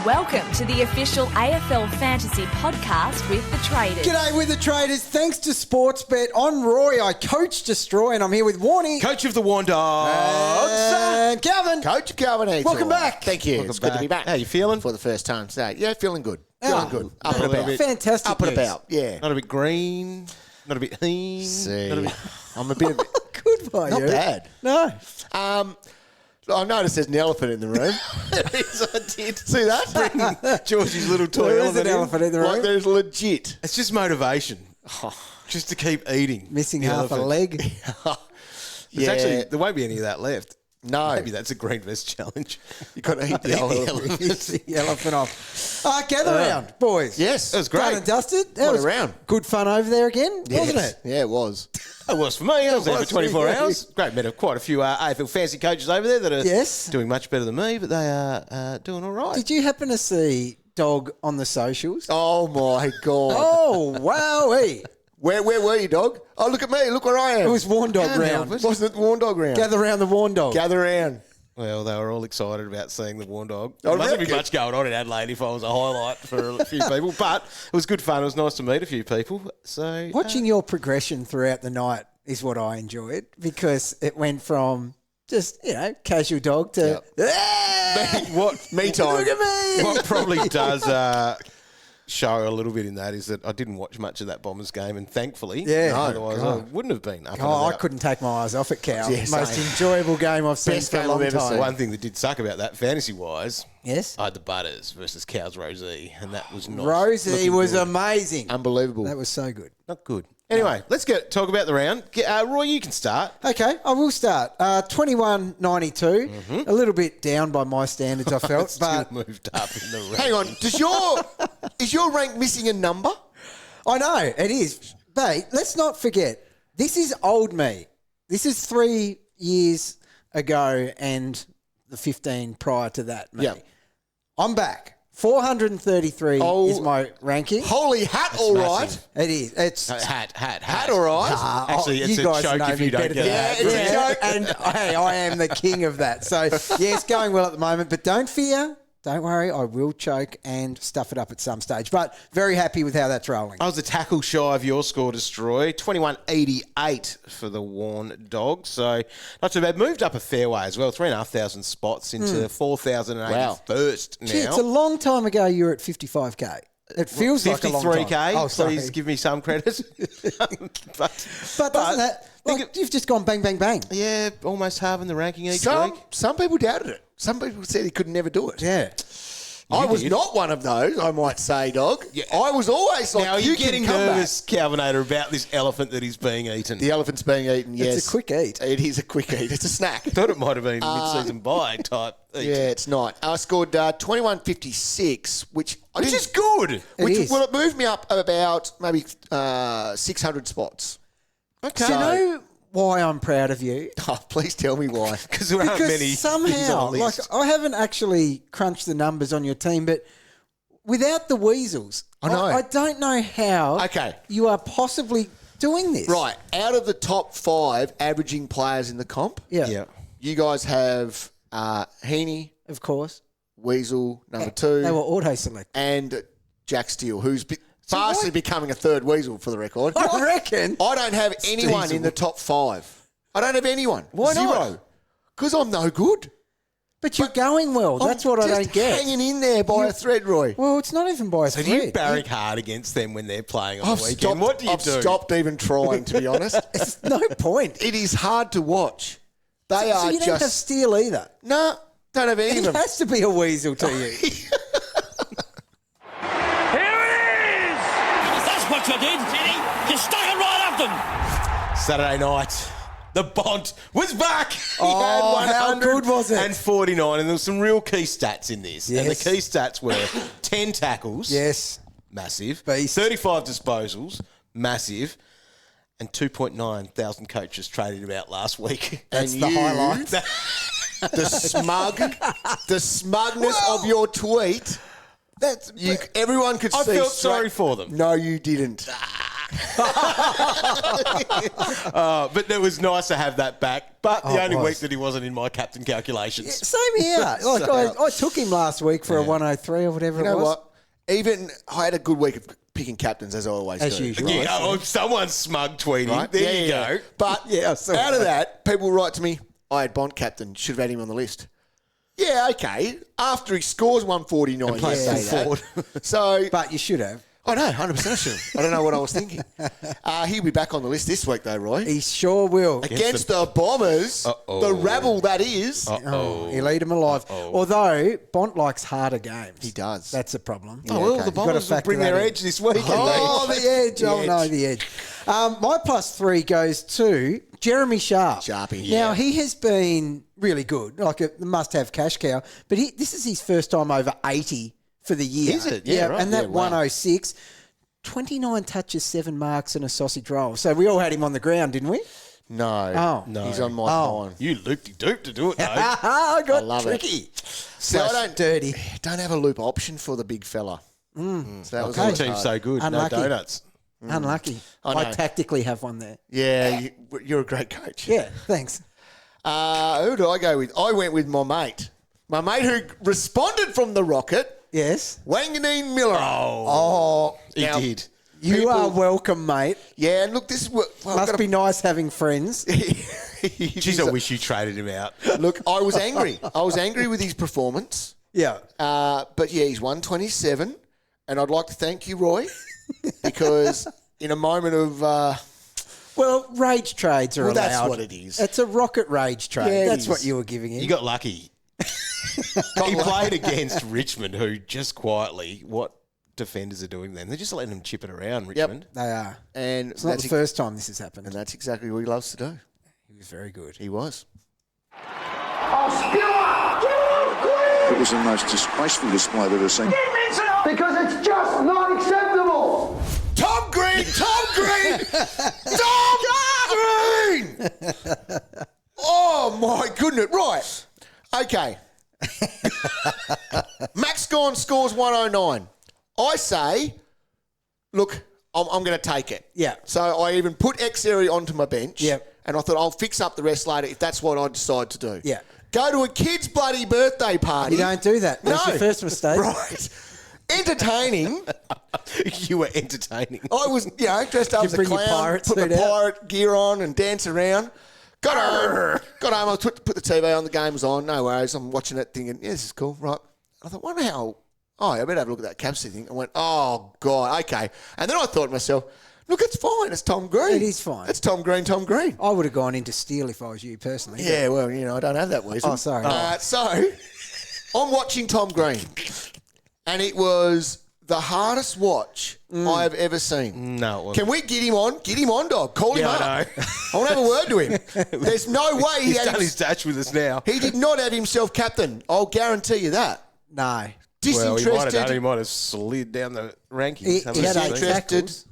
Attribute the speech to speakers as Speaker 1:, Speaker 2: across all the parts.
Speaker 1: Welcome to the official AFL Fantasy podcast with the Traders.
Speaker 2: G'day with the Traders. Thanks to Sportsbet. I'm Roy. I coach Destroy, and I'm here with Warnie.
Speaker 3: Coach of the Wardogs.
Speaker 2: And Calvin.
Speaker 4: Coach of Calvin.
Speaker 2: Welcome back.
Speaker 4: Thank you. It's good to be back.
Speaker 3: How you feeling?
Speaker 4: For the first time today. Yeah, feeling good. Feeling good. Up and about.
Speaker 2: Fantastic.
Speaker 4: Up and
Speaker 2: news.
Speaker 4: about. Yeah.
Speaker 3: Not a bit green, not a bit heen.
Speaker 4: See,
Speaker 3: Not a bit...
Speaker 4: I'm a bit of
Speaker 2: Good by
Speaker 4: not
Speaker 2: you.
Speaker 4: bad.
Speaker 2: No.
Speaker 4: I noticed there's an elephant in the room.
Speaker 3: I did.
Speaker 4: See that?
Speaker 3: Georgie's little toy
Speaker 2: There is
Speaker 3: elephant.
Speaker 2: an elephant in the
Speaker 4: Like
Speaker 2: room.
Speaker 4: there's legit.
Speaker 3: It's just motivation. Just to keep eating.
Speaker 2: Missing
Speaker 3: the
Speaker 2: half
Speaker 3: elephant.
Speaker 2: a leg.
Speaker 3: There's actually, there won't be any of that left.
Speaker 4: No.
Speaker 3: Maybe that's a green vest challenge.
Speaker 4: You got to eat the elephant.
Speaker 2: It's the elephant off. Gather round, boys.
Speaker 4: Yes.
Speaker 3: That was great.
Speaker 2: Done and dusted. That
Speaker 4: What a
Speaker 2: was
Speaker 4: round.
Speaker 2: good fun over there again, wasn't it?
Speaker 4: Yeah, it was.
Speaker 3: It was for me. I was there for
Speaker 2: was
Speaker 3: 24
Speaker 2: for you.
Speaker 3: hours. Great. Met quite a few AFL fancy coaches over there that are
Speaker 2: Yes.
Speaker 3: doing much better than me, but they are doing all right.
Speaker 2: Did you happen to see Dog on the socials?
Speaker 4: Oh, my God.
Speaker 2: Oh, wowee.
Speaker 4: Where were you, dog? Oh, look at me. Look where I am.
Speaker 2: It was Warn Dog
Speaker 3: Can't
Speaker 2: round.
Speaker 3: help it.
Speaker 4: Wasn't it Warn Dog round?
Speaker 2: Gather round the Warn Dog.
Speaker 4: Gather round.
Speaker 3: Well, they were all excited about seeing the Warndog.
Speaker 4: I
Speaker 3: There mustn't be
Speaker 4: reckon.
Speaker 3: much going on in Adelaide if I was a highlight for a few people, but it was good fun. It was nice to meet a few people. So
Speaker 2: Watching your progression throughout the night is what I enjoyed because it went from just, casual dog to,
Speaker 3: what
Speaker 4: Me time.
Speaker 2: look at me.
Speaker 3: what probably does show a little bit in that is that I didn't watch much of that Bombers game, and thankfully,
Speaker 2: Yeah.
Speaker 3: otherwise I
Speaker 4: God.
Speaker 3: wouldn't have been up. and
Speaker 2: Oh, I
Speaker 3: about.
Speaker 2: couldn't take my eyes off it, Cal.
Speaker 4: Yeah,
Speaker 2: Most
Speaker 4: same.
Speaker 2: enjoyable game I've seen
Speaker 4: Best
Speaker 2: for a
Speaker 4: game
Speaker 2: long
Speaker 4: I've ever
Speaker 2: time.
Speaker 4: seen.
Speaker 3: One thing that did suck about that, fantasy-wise,
Speaker 2: Yes.
Speaker 3: I had the Butters versus Cows Rosie, and that was not
Speaker 2: Rosie
Speaker 3: looking
Speaker 2: was
Speaker 3: good.
Speaker 2: amazing.
Speaker 4: Unbelievable.
Speaker 2: That was so good.
Speaker 3: Not good. Anyway, let's talk about the round. Roy, you can start.
Speaker 2: Okay, I will start. 21.92. A little bit down by my standards, I felt.
Speaker 3: Still
Speaker 2: but
Speaker 3: moved up in the round.
Speaker 4: Hang on. Is your rank missing a number?
Speaker 2: I know, it is. But let's not forget, this is old me. This is 3 years ago and the 15 prior to that, mate.
Speaker 4: Yeah.
Speaker 2: I'm back. 433
Speaker 4: Oh.
Speaker 2: is my ranking.
Speaker 4: Holy hat, all right.
Speaker 3: massive.
Speaker 2: It is. It's
Speaker 4: Hat, all right.
Speaker 3: Actually, it's
Speaker 2: you
Speaker 3: a
Speaker 2: guys
Speaker 3: joke
Speaker 2: know
Speaker 3: if
Speaker 2: me
Speaker 3: you don't
Speaker 2: better
Speaker 3: get
Speaker 2: than
Speaker 3: that.
Speaker 2: that.
Speaker 4: Yeah, it's a joke.
Speaker 2: And hey, I am the king of that. So yeah, it's going well at the moment, but don't fear. Don't worry, I will choke and stuff it up at some stage. But very happy with how that's rolling.
Speaker 3: I was a tackle shy of your score, Destroy. 21.88 for the Warn Dogs. So not too bad. Moved up a fair way as well. 3,500 spots into 4,081st now.
Speaker 2: Gee, it's a long time ago you were at 55k. It feels like a long time.
Speaker 3: 53k.
Speaker 2: Oh, sorry.
Speaker 3: Please give me some credit. but
Speaker 2: But doesn't that, you've just gone bang, bang, bang.
Speaker 3: yeah, almost halving the ranking each week.
Speaker 4: Some people doubted it. Some people said he could never do it.
Speaker 2: Yeah.
Speaker 4: I was
Speaker 3: did.
Speaker 4: not one of those, I might say, dog.
Speaker 3: Yeah.
Speaker 4: I was always like,
Speaker 3: Now, are
Speaker 4: you
Speaker 3: you
Speaker 4: can
Speaker 3: getting
Speaker 4: come
Speaker 3: nervous, Calvinator, about this elephant that is being eaten?
Speaker 4: back. The elephant's being eaten, yes.
Speaker 2: It's a quick eat.
Speaker 4: It is a quick eat. It's a snack.
Speaker 3: I thought it might have been mid-season buy type eat.
Speaker 4: Yeah, it's not. I scored 21.56, which
Speaker 3: Which is good.
Speaker 4: Which
Speaker 2: is.
Speaker 4: Well, it moved me up about maybe 600 spots.
Speaker 3: Okay.
Speaker 2: Do you know why I'm proud of you?
Speaker 4: Oh, please tell me why.
Speaker 3: Because there aren't
Speaker 2: Because
Speaker 3: many things
Speaker 2: somehow,
Speaker 3: on the
Speaker 2: like,
Speaker 3: list.
Speaker 2: I haven't actually crunched the numbers on your team, but without the weasels,
Speaker 4: I know.
Speaker 2: I don't know how
Speaker 4: Okay.
Speaker 2: you are possibly doing this.
Speaker 4: Right, out of the top 5 averaging players in the comp,
Speaker 2: Yeah.
Speaker 3: Yeah.
Speaker 4: you guys have Heeney,
Speaker 2: Of course.
Speaker 4: Weasel, number 2,
Speaker 2: They were auto-select.
Speaker 4: and Jack Steele, who's fastly becoming a third Weasel for the record.
Speaker 2: I reckon.
Speaker 4: I don't have anyone in the top 5. I don't have anyone.
Speaker 3: Why not?
Speaker 4: Zero. Because I'm no good.
Speaker 2: But you're going well. That's what I
Speaker 4: just
Speaker 2: don't get.
Speaker 4: hanging in there by a thread, Roy.
Speaker 2: Well, it's not even by a
Speaker 3: So
Speaker 2: thread.
Speaker 3: do you barrack hard against them when they're playing on
Speaker 4: I've
Speaker 3: the weekend?
Speaker 4: stopped,
Speaker 3: What do you
Speaker 4: I've
Speaker 3: do?
Speaker 4: stopped even trying, to be honest.
Speaker 2: It's no point.
Speaker 4: It is hard to watch. They
Speaker 2: So
Speaker 4: are
Speaker 2: you don't have
Speaker 4: just...
Speaker 2: Steele either.
Speaker 4: No, don't have any
Speaker 2: It
Speaker 4: of them.
Speaker 2: has to be a weasel to you.
Speaker 5: That's what you did, Vinny. You stuck it right up them.
Speaker 3: Saturday night, the Bont was back. He
Speaker 2: Oh,
Speaker 3: had
Speaker 2: how good was it?
Speaker 3: 149, and there was some real key stats in this. And the
Speaker 2: Yes.
Speaker 3: key stats were 10 tackles,
Speaker 2: Yes.
Speaker 3: massive,
Speaker 2: Beast.
Speaker 3: 35 disposals, massive, and 2.9 thousand coaches traded him out last week.
Speaker 2: That's
Speaker 4: And
Speaker 2: the
Speaker 4: you-
Speaker 2: highlight.
Speaker 4: The smugness of your tweet. Everyone could
Speaker 3: I
Speaker 4: see.
Speaker 3: felt sorry for them.
Speaker 4: No, you didn't.
Speaker 3: But it was nice to have that back. But the only
Speaker 2: it was.
Speaker 3: week that he wasn't in my captain calculations.
Speaker 2: Same here. Like I took him last week for a 103 or whatever
Speaker 4: You know
Speaker 2: it was.
Speaker 4: what? Even I had a good week of picking captains, as I always
Speaker 2: As
Speaker 4: do.
Speaker 2: usual.
Speaker 3: Yeah, someone's smug tweeting.
Speaker 4: Right?
Speaker 3: There you go.
Speaker 4: But
Speaker 2: Yeah, I saw
Speaker 4: out of
Speaker 2: that.
Speaker 4: that, people write to me, I had Bont captain, should have had him on the list. Yeah, okay. After he scores 149,
Speaker 3: plays
Speaker 4: you say
Speaker 3: full
Speaker 4: that. So,
Speaker 2: But you should have.
Speaker 4: I know, 100% I should. I don't know what I was thinking. He'll be back on the list this week, though, Roy.
Speaker 2: He sure will.
Speaker 4: Against the Bombers, the rabble that is.
Speaker 2: He'll eat him alive. Although Bont likes harder games.
Speaker 4: He does.
Speaker 2: That's a problem.
Speaker 3: Oh, well,
Speaker 4: okay.
Speaker 3: the
Speaker 2: You've gotta
Speaker 3: Bombers will
Speaker 2: factor
Speaker 3: bring
Speaker 2: that
Speaker 3: their
Speaker 2: in.
Speaker 3: edge this week.
Speaker 2: Oh, the edge.
Speaker 4: The
Speaker 2: Oh,
Speaker 4: edge.
Speaker 2: no, the edge. My +3 goes to Jeremy Sharp.
Speaker 4: Sharpie.
Speaker 2: Now, he has been really good, like a must-have cash cow, but this is his first time over 80 for the year.
Speaker 3: Is it? Yeah, right.
Speaker 2: And that
Speaker 4: Yeah, wow.
Speaker 2: 106, 29 touches, 7 marks and a sausage roll. So we all had him on the ground, didn't we?
Speaker 4: No.
Speaker 2: Oh.
Speaker 4: He's on my time.
Speaker 3: You looped-de-doop to do it, though.
Speaker 2: I got
Speaker 4: love it.
Speaker 2: tricky.
Speaker 4: See, I
Speaker 2: Dirty.
Speaker 4: don't have a loop option for the big fella. So that was
Speaker 2: Okay.
Speaker 4: always
Speaker 3: Team's
Speaker 4: hard.
Speaker 3: so good.
Speaker 2: Unlucky.
Speaker 3: No donuts.
Speaker 2: Unlucky.
Speaker 4: I
Speaker 2: I
Speaker 4: know.
Speaker 2: tactically have one there.
Speaker 4: Yeah, you're a great coach.
Speaker 2: Yeah, thanks.
Speaker 4: Who do I go with? I went with my mate. My mate who responded from the Rocket,
Speaker 2: Yes.
Speaker 4: Wanganeen Miller.
Speaker 2: Oh,
Speaker 3: He
Speaker 4: Now,
Speaker 3: did.
Speaker 2: you
Speaker 4: people-
Speaker 2: are welcome, mate.
Speaker 4: Yeah, and look, this is what... Well,
Speaker 2: Must be nice having friends.
Speaker 3: Jeez, I wish you traded him out.
Speaker 4: Look, I was angry. I was angry with his performance.
Speaker 2: Yeah.
Speaker 4: But yeah, he's 127. And I'd like to thank you, Roy, because in a moment of...
Speaker 2: Well, rage trades are
Speaker 4: Well,
Speaker 2: allowed.
Speaker 4: that's what it is.
Speaker 2: It's a rocket rage trade.
Speaker 4: Yeah, it
Speaker 2: That's
Speaker 4: is.
Speaker 2: what you were giving him.
Speaker 3: You got lucky. He played against Richmond, who just quietly, what defenders are doing then? They're just letting them chip it around, Richmond.
Speaker 2: They are.
Speaker 4: and
Speaker 2: It's not the first time this has happened.
Speaker 4: And that's exactly what he loves to do.
Speaker 2: He was very good.
Speaker 4: He was.
Speaker 6: It was the most disgraceful display I've ever seen.
Speaker 7: Because it's just not acceptable.
Speaker 4: Tom Green! Tom Green! Tom Green! Oh, my goodness. Right. Okay. Max Gorn scores 109. I say, look, I'm going to take it.
Speaker 2: Yeah.
Speaker 4: So I even put Xeri onto my bench.
Speaker 2: Yep.
Speaker 4: And I thought I'll fix up the rest later if that's what I decide to do.
Speaker 2: Yeah.
Speaker 4: Go to a kid's bloody birthday party.
Speaker 2: You don't do that. That's your first mistake.
Speaker 4: Right. Entertaining.
Speaker 3: You were entertaining.
Speaker 4: I was, dressed up
Speaker 2: You
Speaker 4: as a
Speaker 2: bring your
Speaker 4: clown,
Speaker 2: pirate
Speaker 4: put the
Speaker 2: suit out.
Speaker 4: pirate gear on and dance around. Got home. I put the TV on, the game was on. No worries. I'm watching it thinking, yeah, this is cool. Right. I thought, wonder how, I better have a look at that capsule thing. I went, oh, God, okay. And then I thought to myself, look, it's fine. It's Tom Green.
Speaker 2: It is fine.
Speaker 4: It's Tom Green.
Speaker 2: I would have gone into steel if I was you personally.
Speaker 4: Yeah, well, I don't have that weasel.
Speaker 2: Oh, sorry.
Speaker 4: So, I'm watching Tom Green, and it was the hardest watch I have ever seen.
Speaker 3: No, it wasn't.
Speaker 4: Can we get him on? Get him on, dog. Call him
Speaker 3: Yeah,
Speaker 4: up.
Speaker 3: I know.
Speaker 4: I want to have a word to him. There's no way he
Speaker 3: He's
Speaker 4: had
Speaker 3: done his touch with us now.
Speaker 4: he did not have himself captain. I'll guarantee you that.
Speaker 2: No.
Speaker 3: Well, he might have
Speaker 4: Disinterested,
Speaker 3: done. He might have slid down the rankings.
Speaker 2: He
Speaker 3: Haven't
Speaker 2: had
Speaker 3: you
Speaker 2: 8
Speaker 3: seen?
Speaker 4: disinterested,
Speaker 2: tackles.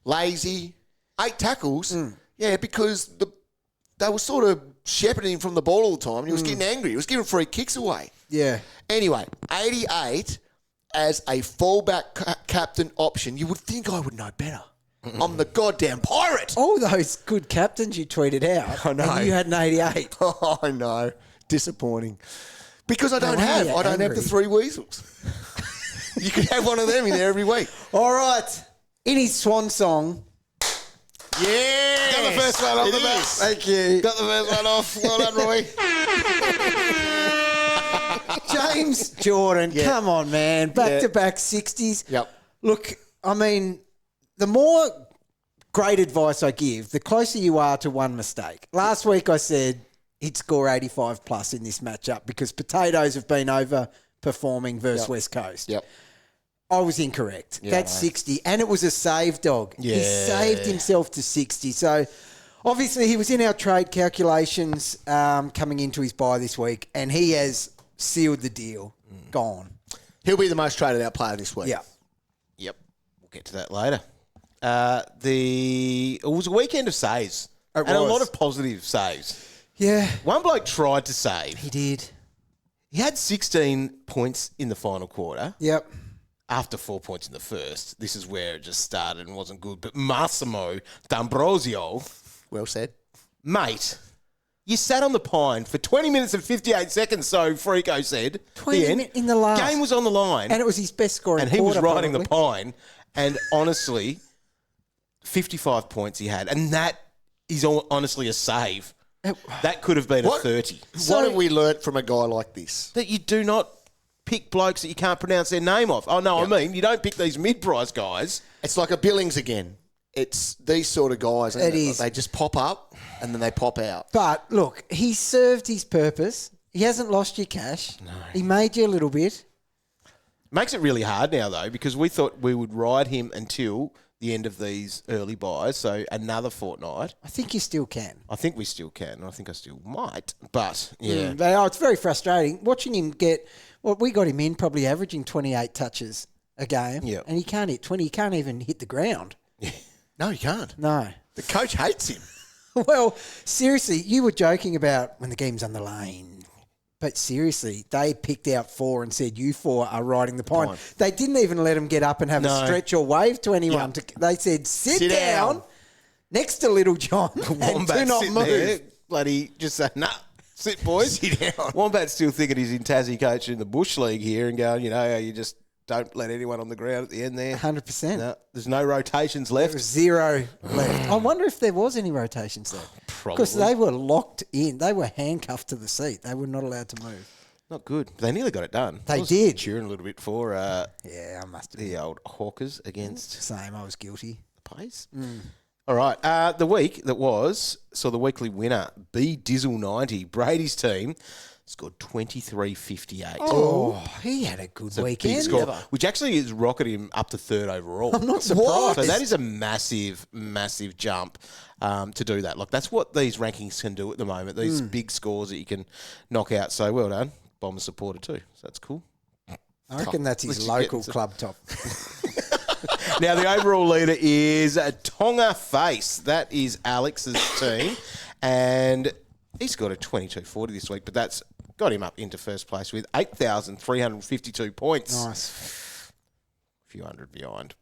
Speaker 4: lazy, 8 tackles. Yeah, because they were sort of shepherding him from the ball all the time. And he was getting angry. He was giving free kicks away.
Speaker 2: Yeah.
Speaker 4: Anyway, 88 as a fallback captain option. You would think I would know better. I'm the goddamn pirate.
Speaker 2: All those good captains you tweeted out.
Speaker 4: I know.
Speaker 2: And you had an 88.
Speaker 4: Oh, I know. Disappointing. Because I don't
Speaker 2: why are
Speaker 4: have.
Speaker 2: you
Speaker 4: I don't have the
Speaker 2: angry?
Speaker 4: 3 weasels. You could have one of them in there every week.
Speaker 2: All right. In his swan song.
Speaker 4: Yeah.
Speaker 3: Got the first one off the bat.
Speaker 2: Thank you.
Speaker 3: Got the first one off. Well done, Roy.
Speaker 2: James Jordon.
Speaker 4: Yeah.
Speaker 2: Come on, man. Back-to-back 60s.
Speaker 4: Yep.
Speaker 2: Look, I mean, the more great advice I give, the closer you are to one mistake. Last week I said he'd score 85 plus in this matchup because Potatoes have been overperforming versus West Coast.
Speaker 4: Yep.
Speaker 2: I was incorrect. That's 60. And it was a save, dog. He
Speaker 3: Yeah.
Speaker 2: saved himself to 60. So, obviously, he was in our trade calculations coming into his bye this week, and he has sealed the deal. Gone.
Speaker 4: He'll be the most traded out player this week.
Speaker 2: Yeah.
Speaker 3: Yep. We'll get to that later. It was a weekend of saves.
Speaker 2: It
Speaker 3: and a
Speaker 2: was.
Speaker 3: lot of positive saves.
Speaker 2: Yeah,
Speaker 3: One bloke tried to save.
Speaker 2: he did.
Speaker 3: He had 16 points in the final quarter.
Speaker 2: Yep.
Speaker 3: after 4 points in the first, this is where it just started and wasn't good. But Massimo D'Ambrosio,
Speaker 4: Well said.
Speaker 3: mate, you sat on the pine for 20 minutes and 58 seconds, so Frico said.
Speaker 2: 20 minutes in the last.
Speaker 3: Game was on the line.
Speaker 2: And it was his best scoring
Speaker 3: and he was
Speaker 2: quarter,
Speaker 3: riding
Speaker 2: probably.
Speaker 3: the pine. And honestly, 55 points he had. And that is honestly a save. That could have been a 30.
Speaker 4: What have we learnt from a guy like this?
Speaker 3: That you do not pick blokes that you can't pronounce their name off. Oh, no, I mean, you don't pick these mid-price guys.
Speaker 4: It's like a Billings again. It's these sort of guys.
Speaker 2: It is.
Speaker 4: They just pop up and then they pop out.
Speaker 2: But look, he served his purpose. He hasn't lost your cash. No. He made you a little bit.
Speaker 3: Makes it really hard now, though, because we thought we would ride him until the end of these early buys, so another fortnight.
Speaker 2: I think you still can.
Speaker 3: I think we still can. I think I still might. But, yeah.
Speaker 2: It's very frustrating. Watching him get... Well, we got him in probably averaging 28 touches a game.
Speaker 3: Yeah.
Speaker 2: And he can't hit 20. He can't even hit the ground.
Speaker 4: No, you can't.
Speaker 2: No.
Speaker 4: The coach hates him.
Speaker 2: Well, seriously, you were joking about when the game's on the lane. But seriously, they picked out 4 and said, you 4 are riding the pine. They didn't even let him get up and have a stretch or wave to anyone. They said, sit down next to Little John and do not move.
Speaker 3: There, bloody, just say, nah, sit, boys.
Speaker 4: Sit down.
Speaker 3: Wombat's still thinking he's in Tassie coach in the Bush League here and going, you just don't let anyone on the ground at the end there.
Speaker 2: 100%.
Speaker 3: No, there's no rotations left.
Speaker 2: There was 0 left. I wonder if there was any rotations there.
Speaker 3: Probably.
Speaker 2: Because they were locked in. They were handcuffed to the seat. They were not allowed to move.
Speaker 3: Not good. They nearly got it done.
Speaker 2: They
Speaker 3: I was
Speaker 2: did.
Speaker 3: cheering a little bit for
Speaker 2: Yeah, I must have been.
Speaker 3: the old Hawkers against
Speaker 2: Same, I was guilty.
Speaker 3: the Pies. All right. The week that was, so the weekly winner, B Dizzle 90, Brady's team, scored 23.58.
Speaker 2: Oh, he had a good
Speaker 3: It's a
Speaker 2: weekend.
Speaker 3: big score, which actually has rocketed him up to 3rd overall.
Speaker 2: I'm not surprised.
Speaker 3: So that is a massive, massive jump to do that. Like, that's what these rankings can do at the moment, these big scores that you can knock out. So well done. Bomber supporter too. So that's cool.
Speaker 2: I reckon that's his local club top.
Speaker 3: Now, the overall leader is Tonga Face. That is Alex's team. And he scored a 22.40 this week, but that's got him up into first place with 8,352 points.
Speaker 2: Nice.
Speaker 3: A few hundred behind.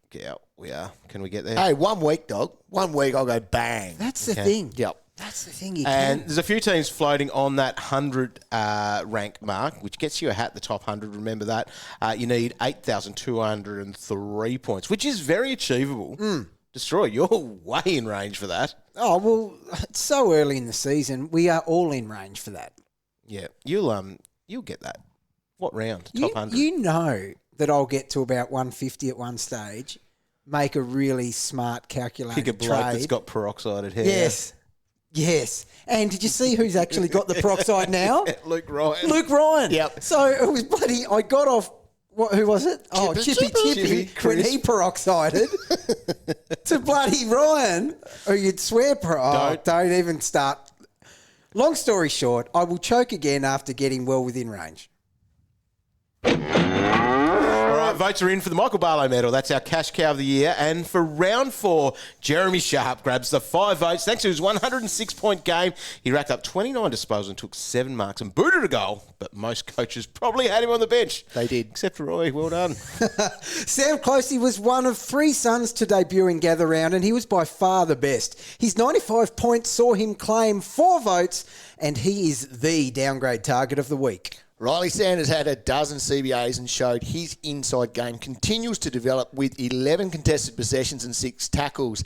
Speaker 3: We are. Can we get there?
Speaker 4: Hey, 1 week, dog. 1 week, I'll go bang.
Speaker 2: That's the thing.
Speaker 4: Yep.
Speaker 2: That's the thing. You
Speaker 3: And
Speaker 2: can.
Speaker 3: there's a few teams floating on that 100 rank mark, which gets you a hat the top 100. Remember that. You need 8,203 points, which is very achievable. Destroy, you're way in range for that.
Speaker 2: Oh, well, it's so early in the season. We are all in range for that.
Speaker 3: Yeah, you'll get that. What round? Top 100.
Speaker 2: You know that I'll get to about 150 at one stage, make a really smart calculated
Speaker 3: Pick a bloke
Speaker 2: trade.
Speaker 3: that's got peroxided hair.
Speaker 2: Yes. Yes. And did you see who's actually got the peroxide now?
Speaker 3: Luke Ryan.
Speaker 2: Luke Ryan.
Speaker 4: Yep.
Speaker 2: So it was bloody, I got off, who was it? Chippy
Speaker 3: Chippy,
Speaker 2: when he peroxided to bloody Ryan, who you'd swear, don't even start. Long story short, I will choke again after getting well within range.
Speaker 3: All right, votes are in for the Michael Barlow Medal. That's our cash cow of the year. And for round 4, Jeremy Sharp grabs the 5 votes. Thanks to his 106-point game, he racked up 29 disposals and took 7 marks and booted a goal. But most coaches probably had him on the bench.
Speaker 4: They did.
Speaker 3: Except for Roy. Well done.
Speaker 2: Sam Clohesy was one of 3 sons to debut in Gather Round, and he was by far the best. His 95 points saw him claim 4 votes, and he is the downgrade target of the week.
Speaker 4: Riley Sanders had a dozen CBAs and showed his inside game continues to develop with 11 contested possessions and 6 tackles.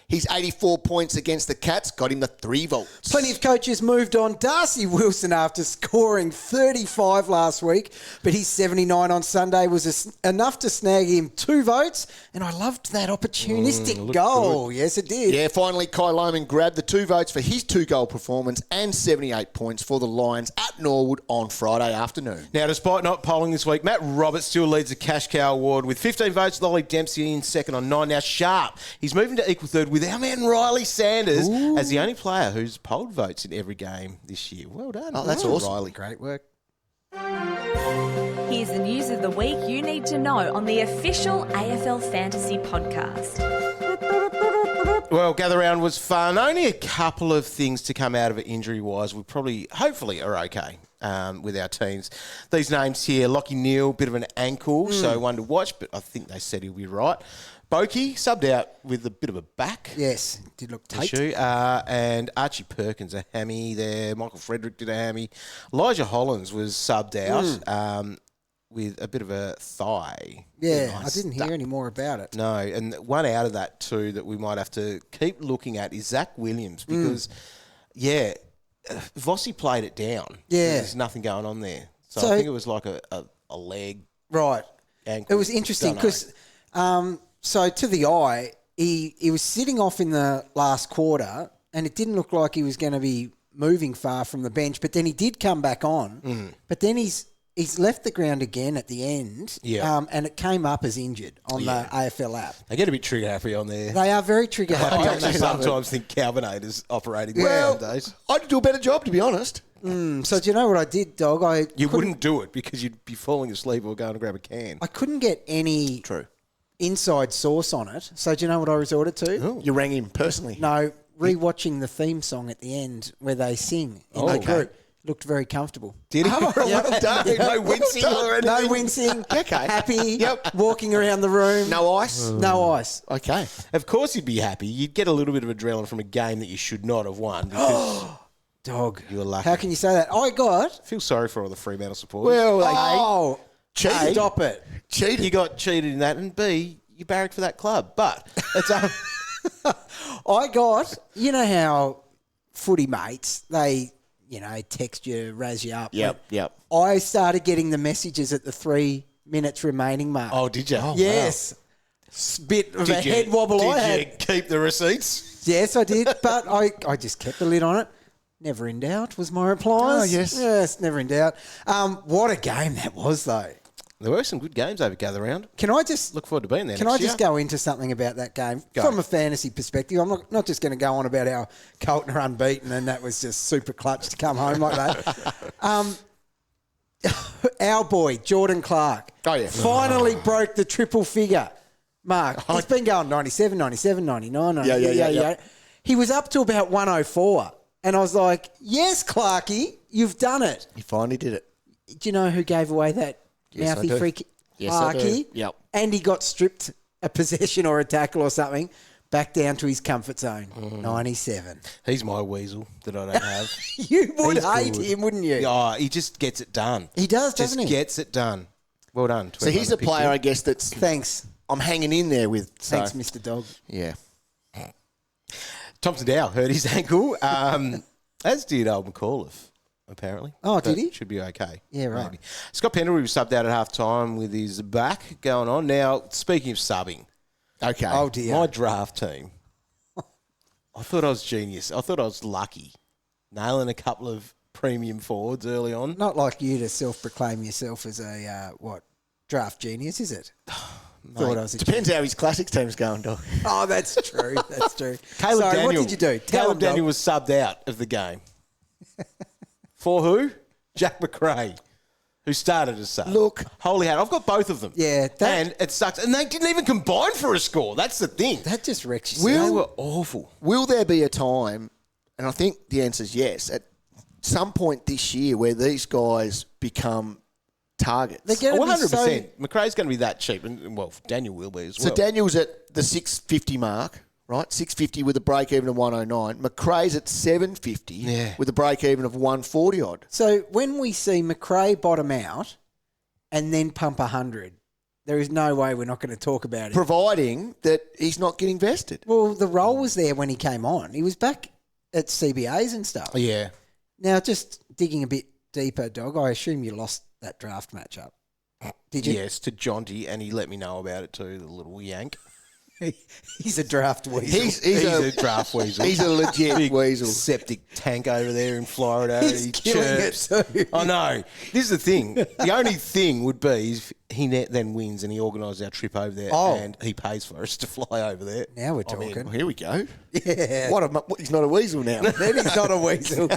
Speaker 4: His 84 points against the Cats got him the 3 votes.
Speaker 2: Plenty of coaches moved on Darcy Wilson after scoring 35 last week, but his 79 on Sunday was enough to snag him 2 votes, and I loved that opportunistic goal. Good. Yes, it did.
Speaker 4: Yeah, finally, Kai Lohman grabbed the 2 votes for his 2-goal performance and 78 points for the Lions at Norwood on Friday afternoon.
Speaker 3: Now, despite not polling this week, Matt Roberts still leads the Cash Cow Award with 15 votes. Lolly Dempsey in second on 9. Now, Sharp, he's moving to equal third with our man Riley Sanders as the only player who's polled votes in every game this year. Well done.
Speaker 4: Oh, that's awesome.
Speaker 3: Riley.
Speaker 2: Great work.
Speaker 1: Here's the news of the week you need to know on the official AFL Fantasy podcast.
Speaker 3: Well, gather round was fun. Only a couple of things to come out of it injury-wise. We probably, hopefully, are okay with our teams. These names here, Lockie Neal, bit of an ankle, so one to watch, but I think they said he'll be right. Bokey, subbed out with a bit of a back.
Speaker 2: Yes, did look tight.
Speaker 3: Issue. And Archie Perkins, a hammy there. Michael Frederick did a hammy. Elijah Hollins was subbed out with a bit of a thigh.
Speaker 2: Yeah, I didn't hear any more about it.
Speaker 3: No, and one out of that too that we might have to keep looking at is Zach Williams because, Vossi played it down.
Speaker 2: Yeah.
Speaker 3: There's nothing going on there. So I think it was like a leg.
Speaker 2: Right.
Speaker 3: Ankle.
Speaker 2: It was interesting because, so to the eye, he was sitting off in the last quarter and it didn't look like he was going to be moving far from the bench, but then he did come back on. But then he's left the ground again at the end, and it came up as injured on the AFL app.
Speaker 3: They get a bit trigger happy on there.
Speaker 2: They are very trigger happy.
Speaker 3: I actually sometimes think Carbonate is operating well nowadays.
Speaker 4: I'd do a better job, to be honest.
Speaker 2: So do you know what I did, Dog?
Speaker 3: You wouldn't do it because you'd be falling asleep or going to grab a can.
Speaker 2: I couldn't get any inside source on it. So do you know what I resorted to?
Speaker 3: Oh.
Speaker 4: You rang him personally.
Speaker 2: No, rewatching the theme song at the end where they sing in the group. Looked very comfortable.
Speaker 3: Did he?
Speaker 4: Well done.
Speaker 3: No wincing or anything?
Speaker 2: No wincing.
Speaker 4: Okay.
Speaker 2: Happy. Walking around the room.
Speaker 4: No ice?
Speaker 2: No ice.
Speaker 4: Okay.
Speaker 3: Of course you'd be happy. You'd get a little bit of adrenaline from a game that you should not have won because
Speaker 2: Dog.
Speaker 3: you were lucky.
Speaker 2: How can you say that? I
Speaker 3: feel sorry for all the Fremantle supporters.
Speaker 4: Well, cheated.
Speaker 2: Stop it.
Speaker 4: Cheated.
Speaker 3: You got cheated in that, and B, you barracked for that club. But it's
Speaker 2: I got, you know how footy mates, they, text you, razz you up.
Speaker 4: Yep.
Speaker 2: I started getting the messages at the 3 minutes remaining mark.
Speaker 3: Oh, did you?
Speaker 2: Yes. Bit of a head wobble I had.
Speaker 3: Did you keep the receipts?
Speaker 2: Yes, I did, but I just kept the lid on it. Never in doubt was my reply.
Speaker 4: Oh, yes.
Speaker 2: Yes, never in doubt. What a game that was, though.
Speaker 3: There were some good games over Gather Round.
Speaker 2: Can I just
Speaker 3: Look forward to being there
Speaker 2: Can
Speaker 3: next
Speaker 2: I just
Speaker 3: year.
Speaker 2: go into something about that game
Speaker 3: Go.
Speaker 2: from a fantasy perspective? I'm not just going to go on about how Carlton are unbeaten and that was just super clutch to come home like that. Our boy Jordan Clark finally broke the triple figure mark. He's been going 97, 97, 99, 90.
Speaker 4: Yeah.
Speaker 2: He was up to about 104, and I was like, "Yes, Clarky, you've done it."
Speaker 4: He finally did it.
Speaker 2: Do you know who gave away that
Speaker 4: Yes,
Speaker 2: mouthy
Speaker 4: I do.
Speaker 2: free kick?
Speaker 4: Yes, I do.
Speaker 2: Clarky.
Speaker 4: Yep.
Speaker 2: And he got stripped a possession or a tackle or something back down to his comfort zone. 97.
Speaker 3: He's my weasel that I don't have.
Speaker 2: You would
Speaker 3: He's
Speaker 2: hate
Speaker 3: good.
Speaker 2: him, wouldn't you?
Speaker 3: Oh, he just gets it done.
Speaker 2: He does, doesn't he?
Speaker 3: Just gets it done. Well done.
Speaker 4: So he's a player, I guess, that's
Speaker 2: Thanks.
Speaker 4: I'm hanging in there with. So.
Speaker 2: Thanks, Mr. Dog.
Speaker 4: Yeah.
Speaker 3: Thompson Dow hurt his ankle, as did old McAuliffe, apparently.
Speaker 2: Oh, did
Speaker 3: But
Speaker 2: he?
Speaker 3: Should be okay.
Speaker 2: Yeah, right.
Speaker 3: Maybe. Scott Pendlebury was subbed out at half time with his back going on. Now, speaking of subbing,
Speaker 4: Okay.
Speaker 2: Oh, dear.
Speaker 3: my draft team, I thought I was genius. I thought I was lucky, nailing a couple of premium forwards early on.
Speaker 2: Not like you to self-proclaim yourself as a, draft genius, is it? Thought I was a
Speaker 4: Depends how his classics team's going, dog.
Speaker 2: Oh, that's true. That's true.
Speaker 3: Caleb
Speaker 2: Sorry,
Speaker 3: Daniel,
Speaker 2: what did you do? Tell
Speaker 3: Caleb
Speaker 2: him,
Speaker 3: Daniel
Speaker 2: Dog.
Speaker 3: was subbed out of the game. For who? Jack Macrae, who started as sub.
Speaker 4: Look.
Speaker 3: Holy hat. I've got both of them.
Speaker 2: Yeah,
Speaker 3: and it sucks. And they didn't even combine for a score. That's the thing.
Speaker 2: That just wrecks you.
Speaker 3: They were awful.
Speaker 4: Will there be a time, and I think the answer is yes, at some point this year where these guys become targets?
Speaker 2: They're going to be
Speaker 3: 100%.
Speaker 2: so...
Speaker 3: Macrae's going to be that cheap. And, well, Daniel will be as well.
Speaker 4: So Daniel's at the 650 mark, right? 650 with a break even of 109. Macrae's at 750 with a break even of 140 odd.
Speaker 2: So when we see Macrae bottom out and then pump 100, there is no way we're not going to talk about it.
Speaker 4: Providing that he's not getting vested.
Speaker 2: Well, the role was there when he came on. He was back at CBAs and stuff.
Speaker 3: Yeah.
Speaker 2: Now, just digging a bit deeper, Dog, I assume you lost that draft matchup. Did you?
Speaker 3: Yes, to Jonty, and he let me know about it too, the little yank.
Speaker 2: He's a draft weasel.
Speaker 4: He's
Speaker 3: a draft weasel.
Speaker 4: He's a legit
Speaker 3: Big
Speaker 4: weasel.
Speaker 3: septic tank over there in Florida.
Speaker 2: He's
Speaker 3: He
Speaker 2: killing
Speaker 3: chirps.
Speaker 2: it too.
Speaker 3: I know. This is the thing. The only thing would be is he then wins and he organises our trip over there and he pays for us to fly over there.
Speaker 2: Now we're talking.
Speaker 4: Well, here we go.
Speaker 2: Yeah.
Speaker 4: He's not a weasel now.
Speaker 2: Then he's not a weasel.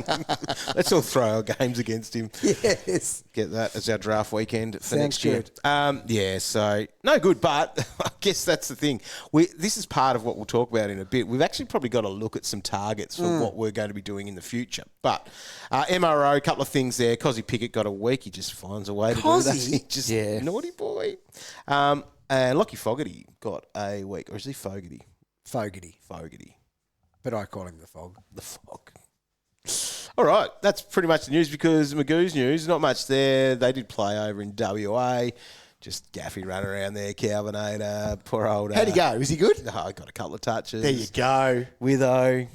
Speaker 3: Let's all throw our games against him.
Speaker 2: Yes.
Speaker 3: Get that as our draft weekend for
Speaker 2: Sounds
Speaker 3: next year.
Speaker 2: good.
Speaker 3: So no good, but I guess that's the thing. This is part of what we'll talk about in a bit. We've actually probably got to look at some targets for what we're going to be doing in the future. But MRO, a couple of things there. Cozzy Pickett got a week. He just finds a way to do that. He just naughty boy. And Lockie Fogarty got a week. Or is he Fogarty?
Speaker 2: Fogarty. But I call him the Fog.
Speaker 3: The Fog. All right, that's pretty much the news because Magoo's news, not much there. They did play over in WA. Just Gaffy running around there, Calvinator, poor old...
Speaker 4: How'd he go? Is he good?
Speaker 3: I got a couple of touches.
Speaker 4: There you go.
Speaker 3: Witho,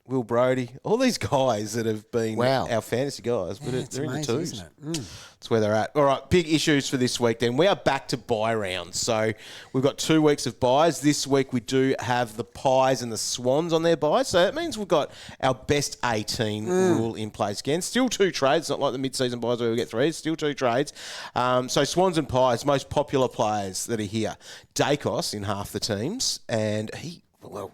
Speaker 3: Will Brodie, all these guys that have been our fantasy guys, but they're in the twos.
Speaker 2: Isn't it?
Speaker 3: That's where they're at. All right, big issues for this week then. We are back to bye rounds. So we've got 2 weeks of byes. This week we do have the Pies and the Swans on their bye. So that means we've got our best 18 rule in place again. Still 2 trades, not like the mid-season byes where we get 3. Still 2 trades. So Swans and Pies, most popular players that are here. Daicos in half the teams, and he...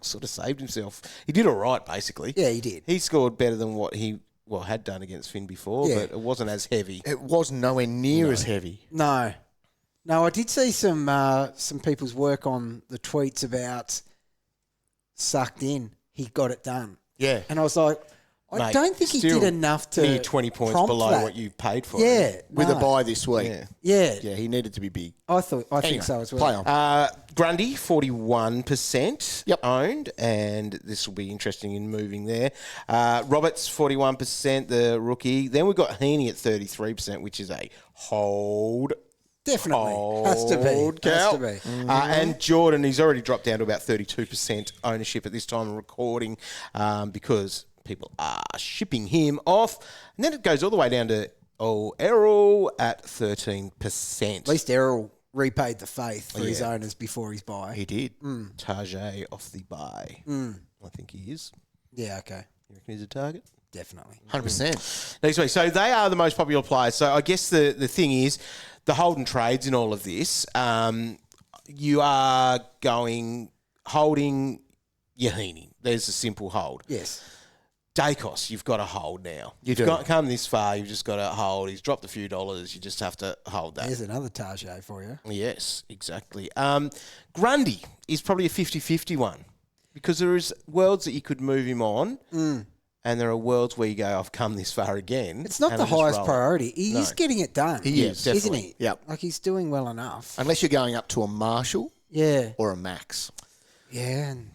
Speaker 3: sort of saved himself. He did all right, basically.
Speaker 2: Yeah, he did.
Speaker 3: He scored better than what he had done against Finn before, but it wasn't as heavy.
Speaker 4: It was nowhere near as heavy.
Speaker 2: No, I did see some people's work on the tweets about sucked in. He got it done.
Speaker 4: Yeah.
Speaker 2: And I was like, I don't think he did enough to
Speaker 3: near 20 points below
Speaker 2: that.
Speaker 3: what you paid for.
Speaker 2: Yeah.
Speaker 4: With a bye this week.
Speaker 2: Yeah.
Speaker 4: Yeah, he needed to be big.
Speaker 2: I think so as well.
Speaker 4: Play on.
Speaker 3: Grundy, 41%
Speaker 4: Yep.
Speaker 3: owned, and this will be interesting in moving there. Roberts, 41%, the rookie. Then we've got Heeney at 33%, which is a hold.
Speaker 2: Definitely. Has to be.
Speaker 3: And Jordan, he's already dropped down to about 32% ownership at this time of recording because people are shipping him off. And then it goes all the way down to Errol at 13%.
Speaker 2: At least Errol repaid the faith for his owners before his buy.
Speaker 4: He did.
Speaker 3: Tajay off the buy. I think he is.
Speaker 2: Yeah, okay.
Speaker 3: You reckon he's a target?
Speaker 2: Definitely.
Speaker 4: 100%.
Speaker 3: Next week. So they are the most popular players. So I guess the thing is, the hold and trades in all of this, you are holding your Heeney. There's a simple hold.
Speaker 2: Yes.
Speaker 3: Daicos, you've got to hold now. You've come this far, you've just got to hold. He's dropped a few dollars, you just have to hold that.
Speaker 2: There's another Tajay for you.
Speaker 3: Yes, exactly. Grundy is probably a 50-50 one because there is worlds that you could move him on and there are worlds where you go, I've come this far again.
Speaker 2: It's not the highest priority. He's getting it done.
Speaker 4: He is,
Speaker 2: isn't
Speaker 4: definitely.
Speaker 2: he?
Speaker 4: Yep.
Speaker 2: Like he's doing well enough.
Speaker 4: Unless you're going up to a Marshall or a Max.
Speaker 2: Yeah, and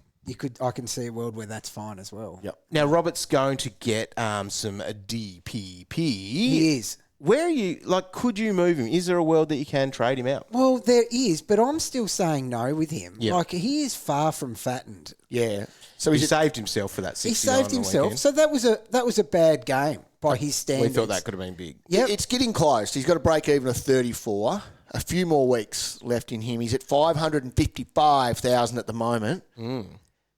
Speaker 2: I can see a world where that's fine as well.
Speaker 4: Yep.
Speaker 3: Now, Robert's going to get some DPP.
Speaker 2: He is.
Speaker 3: Where are you, could you move him? Is there a world that you can trade him out?
Speaker 2: Well, there is, but I'm still saying no with him.
Speaker 3: Yep.
Speaker 2: Like, he is far from fattened.
Speaker 4: Yeah.
Speaker 3: So he saved himself for that 69
Speaker 2: He saved
Speaker 3: on the
Speaker 2: himself.
Speaker 3: weekend.
Speaker 2: So that was a bad game by his standards.
Speaker 3: We thought that could have been big.
Speaker 2: Yep.
Speaker 4: It's getting close. He's got to break even of 34. A few more weeks left in him. He's at 555,000 at the moment.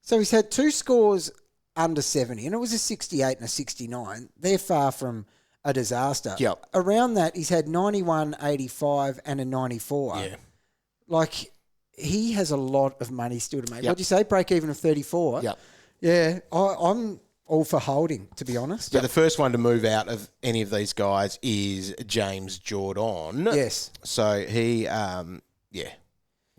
Speaker 2: So he's had 2 scores under 70, and it was a 68 and a 69. They're far from a disaster.
Speaker 4: Yep.
Speaker 2: Around that, he's had 91, 85, and a 94.
Speaker 3: Yeah.
Speaker 2: Like, he has a lot of money still to make.
Speaker 4: Yep.
Speaker 2: What'd you say? Break even of 34?
Speaker 4: Yep.
Speaker 2: Yeah, I'm all for holding, to be honest.
Speaker 3: So the first one to move out of any of these guys is James Jordon.
Speaker 2: Yes.
Speaker 3: So he,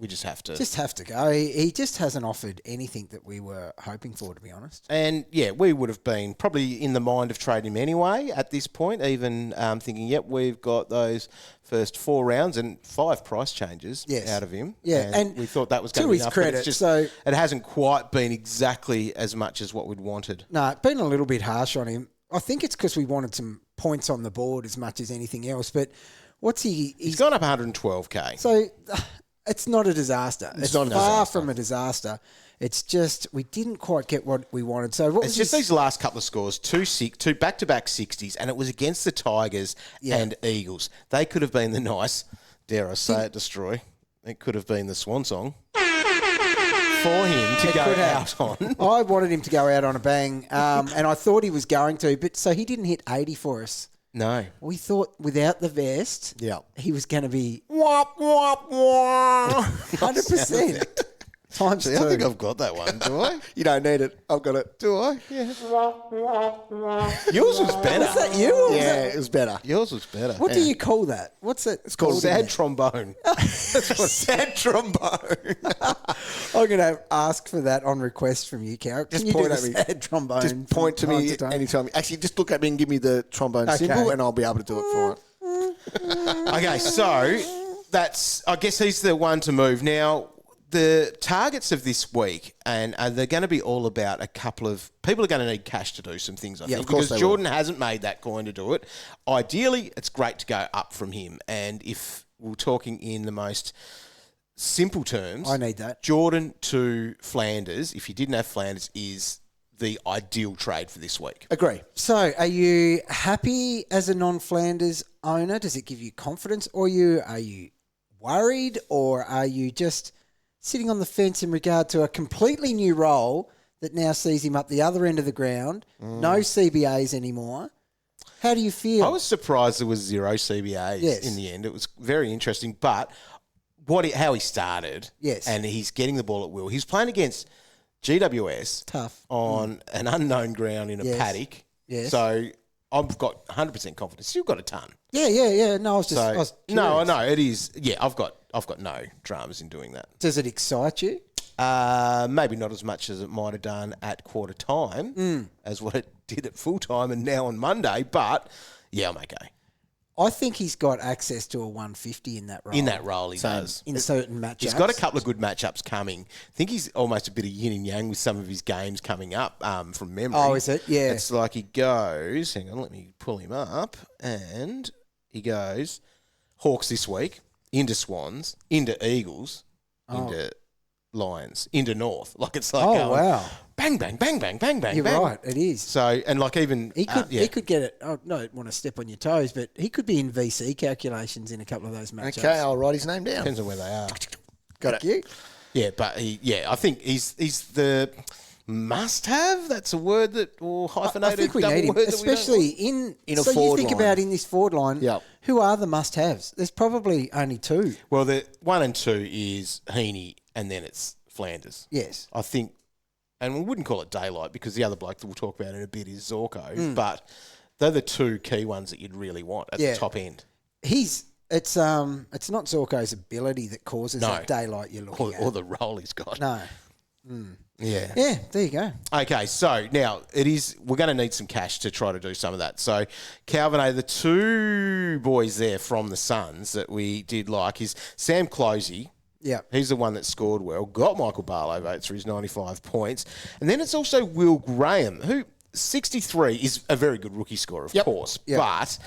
Speaker 3: we just have to.
Speaker 2: Just have to go. He just hasn't offered anything that we were hoping for, to be honest.
Speaker 3: And, we would have been probably in the mind of trading him anyway at this point, even thinking, we've got those first 4 rounds and 5 price changes out of him.
Speaker 2: Yeah, and
Speaker 3: we thought that was going
Speaker 2: to
Speaker 3: to be
Speaker 2: his
Speaker 3: enough. But
Speaker 2: credit,
Speaker 3: it's just,
Speaker 2: so
Speaker 3: it hasn't quite been exactly as much as what we'd wanted.
Speaker 2: No, it's been a little bit harsh on him. I think it's because we wanted some points on the board as much as anything else. But what's he?
Speaker 3: He's gone up 112K.
Speaker 2: So it's not a disaster. It's
Speaker 4: not a
Speaker 2: far
Speaker 4: disaster.
Speaker 2: from a disaster. It's just we didn't quite get what we wanted. So what
Speaker 3: It's
Speaker 2: was
Speaker 3: just
Speaker 2: his-
Speaker 3: these last couple of scores, two back-to-back 60s, and it was against the Tigers and Eagles. They could have been the nice, dare I say it, destroy. It could have been the swan song for him to go out on.
Speaker 2: I wanted him to go out on a bang, and I thought he was going to, but so he didn't hit 80 for us
Speaker 3: No.
Speaker 2: We thought without the vest,
Speaker 4: Yeah.
Speaker 2: he was going to be 100%. Times
Speaker 3: See,
Speaker 2: two.
Speaker 3: I think I've got that one, do I?
Speaker 4: You don't need it. I've got it.
Speaker 3: Do I? Yeah. Yours was better.
Speaker 2: Was that you? Or was
Speaker 4: Yeah,
Speaker 2: that-
Speaker 4: it was better.
Speaker 3: Yours was better.
Speaker 2: what do you call that? What's it? It's
Speaker 3: called sad trombone.
Speaker 4: Sad trombone.
Speaker 2: I'm going to ask for that on request from you, Carol. Can
Speaker 4: Just
Speaker 2: you do
Speaker 4: point
Speaker 2: the
Speaker 4: at me.
Speaker 2: sad trombone?
Speaker 4: Just point to
Speaker 2: from time
Speaker 4: me
Speaker 2: time?
Speaker 4: anytime. Actually, just look at me and give me the trombone
Speaker 2: Okay.
Speaker 4: symbol, and I'll be able to do it for it.
Speaker 3: Okay, so that's, I guess he's the one to move. Now, the targets of this week, and they're going to be all about a couple of people are going to need cash to do some things, I think,
Speaker 4: of course
Speaker 3: because
Speaker 4: they
Speaker 3: Jordan hasn't made that coin to do it. Ideally, it's great to go up from him. And if we're talking in the most simple terms,
Speaker 2: I need that.
Speaker 3: Jordan to Flanders, if you didn't have Flanders, is the ideal trade for this week.
Speaker 4: Agree.
Speaker 2: So, are you happy as a non-Flanders owner? Does it give you confidence, or are you worried, or are you just sitting on the fence in regard to a completely new role that now sees him up the other end of the ground? No CBAs anymore. How do you feel?
Speaker 3: I was surprised there was 0 CBAs
Speaker 2: Yes.
Speaker 3: in the end. It was very interesting, but how he started,
Speaker 2: Yes.
Speaker 3: and he's getting the ball at will. He's playing against GWS
Speaker 2: Tough.
Speaker 3: on an unknown ground in a
Speaker 2: Yes.
Speaker 3: paddock.
Speaker 2: Yes.
Speaker 3: So I've got 100% confidence. You've got a ton.
Speaker 2: Yeah. No, I was
Speaker 3: So
Speaker 2: curious.
Speaker 3: no, I know it is. Yeah, I've got no dramas in doing that.
Speaker 2: Does it excite you?
Speaker 3: Maybe not as much as it might have done at quarter time as what it did at full time and now on Monday. But yeah, I'm okay.
Speaker 2: I think he's got access to a 150 in that role.
Speaker 3: In that role, he does.
Speaker 2: In certain matchups.
Speaker 3: He's got a couple of good matchups coming. I think he's almost a bit of yin and yang with some of his games coming up from memory.
Speaker 2: Oh, is it? Yeah.
Speaker 3: It's like he goes, hang on, let me pull him up, and he goes Hawks this week, into Swans, into Eagles, into Lions, into North. Like it's like
Speaker 2: wow.
Speaker 3: bang, bang, bang, bang, bang, bang,
Speaker 2: You're
Speaker 3: bang.
Speaker 2: right. It is.
Speaker 3: So, and like even...
Speaker 2: He could
Speaker 3: yeah.
Speaker 2: he could get it. I don't want to step on your toes, but he could be in VC calculations in a couple of those matchups.
Speaker 4: Okay, I'll write his name down.
Speaker 3: Depends on where they are.
Speaker 4: Got
Speaker 2: Thank
Speaker 4: it.
Speaker 2: you.
Speaker 3: Yeah, but I think he's the must-have. That's a word that, or hyphenated
Speaker 2: I think we
Speaker 3: double
Speaker 2: need him,
Speaker 3: word that we don't
Speaker 2: especially
Speaker 3: want.
Speaker 2: in
Speaker 4: a
Speaker 2: so
Speaker 4: forward
Speaker 2: you think
Speaker 4: line.
Speaker 2: about in this forward line,
Speaker 4: Yep.
Speaker 2: who are the must-haves? There's probably only two.
Speaker 3: Well, the 1 and 2 is Heeney, and then it's Flanders.
Speaker 2: Yes.
Speaker 3: I think, and we wouldn't call it daylight because the other bloke that we'll talk about in a bit is Zorko, but they're the two key ones that you'd really want at
Speaker 2: Yeah.
Speaker 3: the top end.
Speaker 2: It's not Zorko's ability that causes
Speaker 3: No.
Speaker 2: that daylight you're looking at.
Speaker 3: Or the role he's got.
Speaker 2: No.
Speaker 3: Yeah.
Speaker 2: Yeah, there you go.
Speaker 3: Okay, so now we're going to need some cash to try to do some of that. So, Calvin, the two boys there from the Suns that we did like is Sam Clohesy.
Speaker 2: Yeah.
Speaker 3: He's the one that scored well, got Michael Barlow votes for his 95 points. And then it's also Will Graham, who 63 is a very good rookie score, of course, but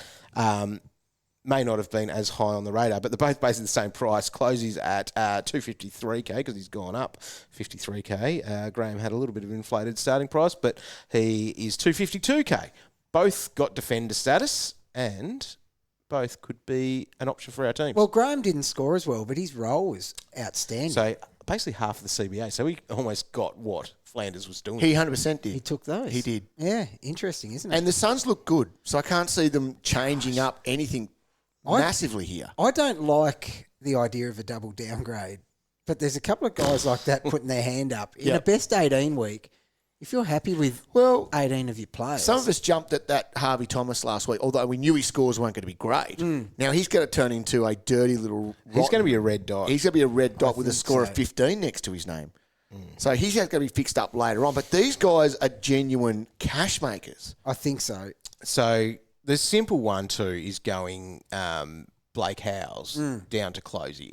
Speaker 3: may not have been as high on the radar. But they're both basically the same price. Closesy's at 253K because he's gone up 53K. Graham had a little bit of inflated starting price, but he is 252K. Both got defender status and both could be an option for our team.
Speaker 2: Well, Graham didn't score as well, but his role was outstanding.
Speaker 3: So basically half of the CBA. So he almost got what Flanders was doing.
Speaker 4: He 100% did.
Speaker 2: he took those.
Speaker 4: He did.
Speaker 2: Yeah, interesting, isn't it?
Speaker 4: And the Suns look good, so I can't see them changing up anything massively here.
Speaker 2: I don't like the idea of a double downgrade, but there's a couple of guys like that putting their hand up. In a best 18 week, if you're happy with 18 of your players.
Speaker 4: Some of us jumped at that Harvey Thomas last week, although we knew his scores weren't going to be great. Now he's going to turn into a dirty little...
Speaker 3: He's going to be a red dot.
Speaker 4: He's going to be a red dot with a
Speaker 2: think
Speaker 4: score
Speaker 2: so.
Speaker 4: of 15 next to his name. So he's going to be fixed up later on. But these guys are genuine cash makers.
Speaker 2: I think so.
Speaker 3: So the simple one too is going Blake Howes down to Clohesy.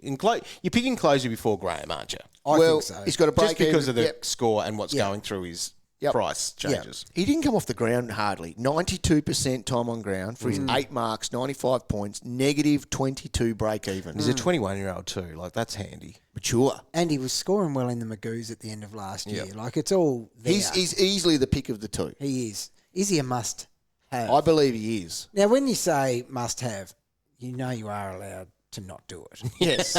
Speaker 3: You're picking Clohesy before Graham, aren't you?
Speaker 2: I
Speaker 4: well,
Speaker 2: think so.
Speaker 4: he's got a break
Speaker 3: Just because of the
Speaker 4: Yep.
Speaker 3: score and what's going through his price changes.
Speaker 4: He didn't come off the ground hardly. 92% time on ground for his 8 marks, 95 points, negative 22 break even.
Speaker 3: He's a 21-year-old too. Like, that's handy.
Speaker 4: Mature.
Speaker 2: And he was scoring well in the Magoos at the end of last year. Like, it's all there.
Speaker 4: He's easily the pick of the two.
Speaker 2: He is. Is he a must-have?
Speaker 4: I believe he is.
Speaker 2: Now, when you say must-have, you know you are allowed to not do it.
Speaker 4: Yes.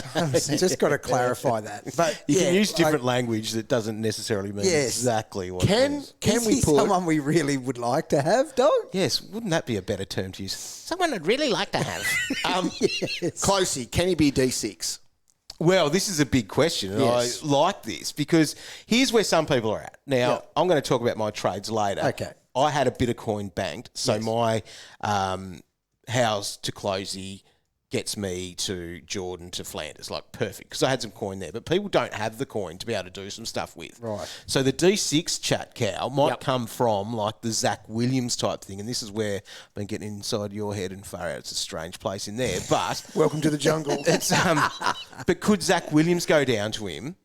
Speaker 2: Just got to clarify that. But
Speaker 3: You can use different language that doesn't necessarily mean exactly what it is.
Speaker 2: Can we put someone we really would like to have, dog?
Speaker 3: Yes, wouldn't that be a better term to use? Someone I'd really like to have.
Speaker 4: Closey, can he be D6?
Speaker 3: Well, this is a big question, and
Speaker 4: Yes.
Speaker 3: I like this because here's where some people are at. Now, I'm going to talk about my trades later.
Speaker 2: Okay.
Speaker 3: I had a bit of coin banked, so my house to Clohesy gets me to Jordon to Flanders, like perfect, because I had some coin there. But people don't have the coin to be able to do some stuff with.
Speaker 2: Right.
Speaker 3: So the D6 chat cow might come from like the Zach Williams type thing, and this is where I've been getting inside your head and far out. It's a strange place in there, but
Speaker 4: Welcome to the jungle.
Speaker 3: it's but could Zach Williams go down to him,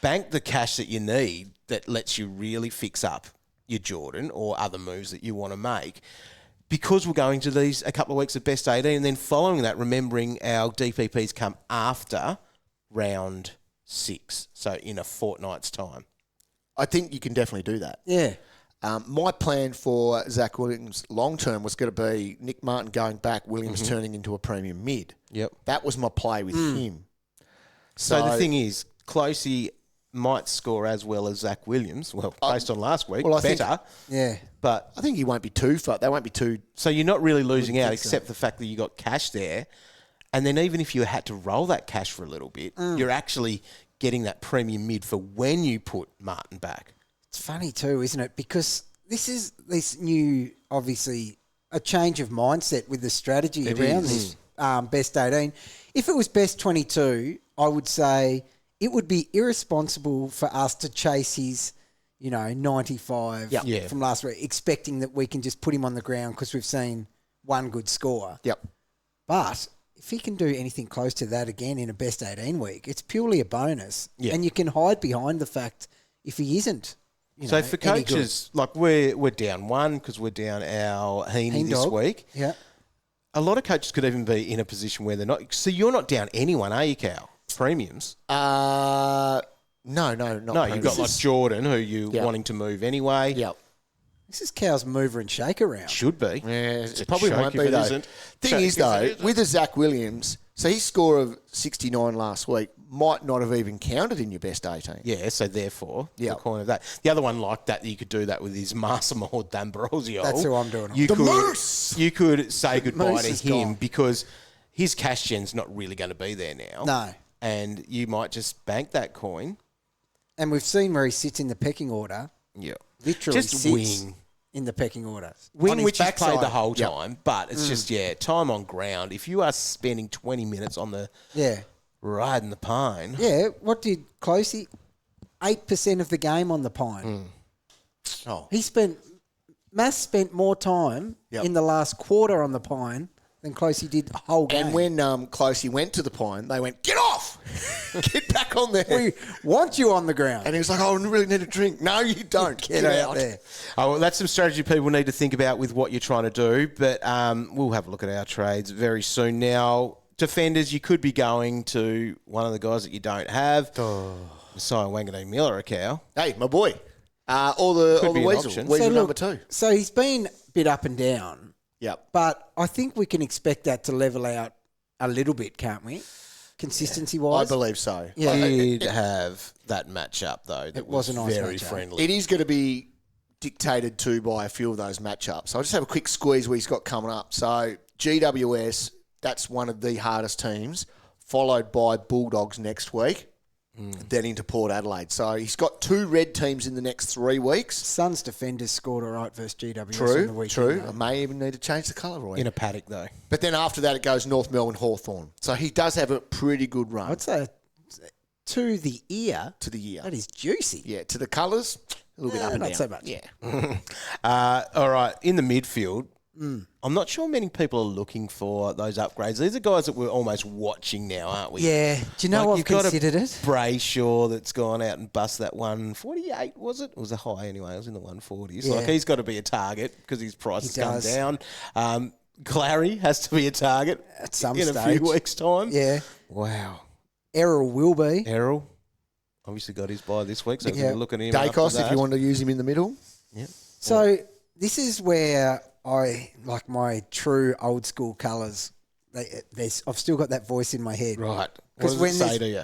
Speaker 3: bank the cash that you need that lets you really fix up your Jordon or other moves that you want to make? Because we're going to these a couple of weeks of best 18, and then following that, remembering our DPPs come after round 6, so in a fortnight's time.
Speaker 4: I think you can definitely do that.
Speaker 2: Yeah.
Speaker 4: My plan for Zach Williams long term was going to be Nick Martin going back, Williams turning into a premium mid.
Speaker 3: Yep.
Speaker 4: That was my play with him.
Speaker 3: So the thing is, Clohesy might score as well as Zach Williams. Well, based on last week,
Speaker 4: I think-
Speaker 3: better.
Speaker 2: Yeah.
Speaker 3: But
Speaker 4: I think he won't be too far. They won't be too.
Speaker 3: so you're not really losing out, except the fact that you got cash there. And then even if you had to roll that cash for a little bit, you're actually getting that premium mid for when you put Martin back.
Speaker 2: It's funny too, isn't it? Because this is this new, obviously, a change of mindset with the strategy around this best 18. If it was best 22, I would say it would be irresponsible for us to chase his, 95 from last week, expecting that we can just put him on the ground because we've seen one good score.
Speaker 4: Yep.
Speaker 2: But if he can do anything close to that again in a best 18 week, it's purely a bonus.
Speaker 3: Yeah.
Speaker 2: And you can hide behind the fact if he isn't.
Speaker 3: So for
Speaker 2: any good.
Speaker 3: coaches, like we're down one because we're down our Heeney this
Speaker 2: dog.
Speaker 3: week.
Speaker 2: Yeah.
Speaker 3: A lot of coaches could even be in a position where they're not. So you're not down anyone, are you, Cal? Premiums?
Speaker 4: No, not
Speaker 3: No, you've got like Jordan, who you
Speaker 4: Yeah.
Speaker 3: wanting to move anyway.
Speaker 4: Yep.
Speaker 2: This is Cow's mover and shake around.
Speaker 3: Should be.
Speaker 4: Yeah,
Speaker 3: It's a
Speaker 4: it probably
Speaker 3: choke
Speaker 4: won't
Speaker 3: if
Speaker 4: be
Speaker 3: it
Speaker 4: though.
Speaker 3: isn't.
Speaker 4: Thing
Speaker 3: Choke
Speaker 4: is
Speaker 3: if it
Speaker 4: though,
Speaker 3: isn't.
Speaker 4: with the Zach Williams, so his score of 69 last week might not have even counted in your best 18.
Speaker 3: Yeah, so therefore,
Speaker 4: Yeah.
Speaker 3: the coin of that. The other one like that you could do that with is Massimo D'Ambrosio.
Speaker 2: That's who I'm doing.
Speaker 3: You
Speaker 4: The
Speaker 3: could,
Speaker 4: Moose!
Speaker 3: You could say goodbye
Speaker 2: Moose
Speaker 3: to
Speaker 2: is
Speaker 3: him
Speaker 2: gone.
Speaker 3: because his cash gen's not really going to be there now.
Speaker 2: No.
Speaker 3: And you might just bank that coin.
Speaker 2: And we've seen where he sits in the pecking order.
Speaker 3: Yeah.
Speaker 2: Literally
Speaker 3: Just
Speaker 2: sits
Speaker 3: wing.
Speaker 2: in the pecking order.
Speaker 3: Wing,
Speaker 2: On his
Speaker 3: which he's played
Speaker 2: backside.
Speaker 3: the whole time, but it's just, time on ground. If you are spending 20 minutes on the
Speaker 2: Yeah.
Speaker 3: riding the pine,
Speaker 2: Yeah. What did Clohesy? 8% of the game on the pine.
Speaker 4: Oh.
Speaker 2: Mass spent more time
Speaker 4: Yep.
Speaker 2: in the last quarter on the pine than Clohesy did the whole game.
Speaker 4: And when Closey went to the pine, they went, get off! Get back on there.
Speaker 2: we want you on the ground.
Speaker 4: And he was like, oh, I really need a drink. No, you don't.
Speaker 2: Get out there.
Speaker 3: Oh, well, that's some strategy people need to think about with what you're trying to do. But we'll have a look at our trades very soon. Now, defenders, you could be going to one of the guys that you don't have. Massimo D'Ambrosio Miller, a cow.
Speaker 4: Hey, my boy. All the
Speaker 3: be an
Speaker 4: Weasel.
Speaker 3: option.
Speaker 4: Weasel
Speaker 2: So
Speaker 4: number
Speaker 2: look,
Speaker 4: 2.
Speaker 2: So he's been a bit up and down.
Speaker 4: Yep.
Speaker 2: But I think we can expect that to level out a little bit, can't we?
Speaker 4: I
Speaker 2: Consistency-wise.
Speaker 4: believe so.
Speaker 2: Yeah.
Speaker 3: Did have that matchup, though. That
Speaker 2: was a nice
Speaker 3: very
Speaker 2: matchup.
Speaker 3: friendly.
Speaker 4: It is going to be dictated to by a few of those matchups. So I'll just have a quick squeeze what he's got coming up. So GWS, that's one of the hardest teams, followed by Bulldogs next week, then into Port Adelaide. So he's got 2 red teams in the next 3 weeks.
Speaker 2: Suns defenders scored all right versus GWS on the weekend.
Speaker 4: True. I
Speaker 2: though.
Speaker 4: may even need to change the colour, Roy.
Speaker 3: In a paddock, though.
Speaker 4: But then after that, it goes North Melbourne, Hawthorn. So he does have a pretty good run
Speaker 2: I'd say to the ear,
Speaker 4: to the year.
Speaker 2: that is juicy.
Speaker 4: Yeah, to the colours, a little bit up and
Speaker 2: not
Speaker 4: down.
Speaker 2: so much.
Speaker 4: Yeah.
Speaker 3: All right, in the midfield, I'm not sure many people are looking for those upgrades. These are guys that we're almost watching now, aren't we?
Speaker 2: Yeah. Do you know I've
Speaker 3: you've got
Speaker 2: considered
Speaker 3: a
Speaker 2: it?
Speaker 3: Brayshaw that's gone out and bust that 148, was it? It was a high anyway. It was in the 140s.
Speaker 2: Yeah.
Speaker 3: Like he's got to be a target because his price has come
Speaker 2: does.
Speaker 3: down. Clary has to be a target
Speaker 2: At some
Speaker 3: in
Speaker 2: stage.
Speaker 3: a few weeks' time.
Speaker 2: Yeah.
Speaker 3: Wow.
Speaker 2: Errol will be.
Speaker 3: Errol obviously got his bye this week, so
Speaker 2: Yeah.
Speaker 3: we're looking at him. after
Speaker 4: Daicos, if
Speaker 3: that.
Speaker 4: you want to use him in the middle.
Speaker 2: So this is where I like my true old school colours I've still got that voice in my head.
Speaker 3: Right. What
Speaker 2: Because
Speaker 3: does
Speaker 2: when
Speaker 3: it say to you?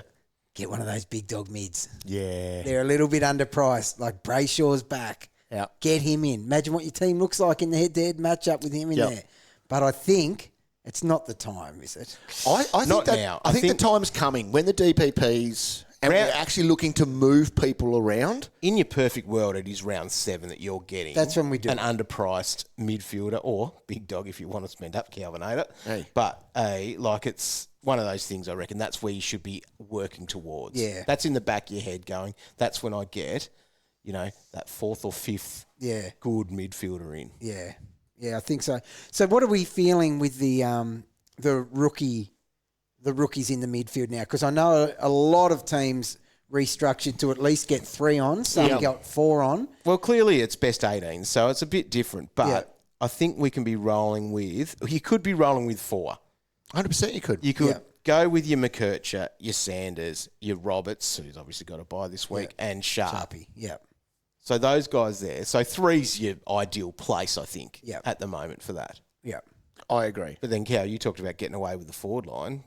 Speaker 2: get one of those big dog mids.
Speaker 3: Yeah.
Speaker 2: They're a little bit underpriced. Like Brayshaw's back.
Speaker 4: Yeah.
Speaker 2: Get him in. Imagine what your team looks like in the head-to-head matchup with him in
Speaker 4: Yep.
Speaker 2: there. But I think it's not the time, is it?
Speaker 4: I think
Speaker 3: Not
Speaker 4: that,
Speaker 3: now.
Speaker 4: I think the time's coming when the DPPs and we're actually looking to move people around.
Speaker 3: In your perfect world, it is round 7 that you're getting.
Speaker 2: That's when we do
Speaker 3: an
Speaker 2: it.
Speaker 3: underpriced midfielder or big dog if you want to spend up Calvinator.
Speaker 4: Hey.
Speaker 3: But it's one of those things. I reckon that's where you should be working towards.
Speaker 2: Yeah.
Speaker 3: That's in the back of your head going. That's when I get, that 4th or 5th.
Speaker 2: Yeah.
Speaker 3: Good midfielder in.
Speaker 2: Yeah. Yeah, I think so. So what are we feeling with the rookies in the midfield now? Because I know a lot of teams restructured to at least get 3 on. Some got 4 on.
Speaker 3: Well, clearly it's best 18, so it's a bit different. But
Speaker 2: Yeah.
Speaker 3: I think we can be rolling with. You could be rolling with 4.
Speaker 4: 100% you could.
Speaker 3: You could
Speaker 2: Yeah.
Speaker 3: go with your McKercher, your Sanders, your Roberts, who's obviously got a bye this week, and Sharp.
Speaker 2: Sharpie, yeah.
Speaker 3: So those guys there. So 3's your ideal place, I think,
Speaker 2: Yeah.
Speaker 3: at the moment for that.
Speaker 2: Yeah.
Speaker 4: I agree.
Speaker 3: But then, Cal, you talked about getting away with the forward line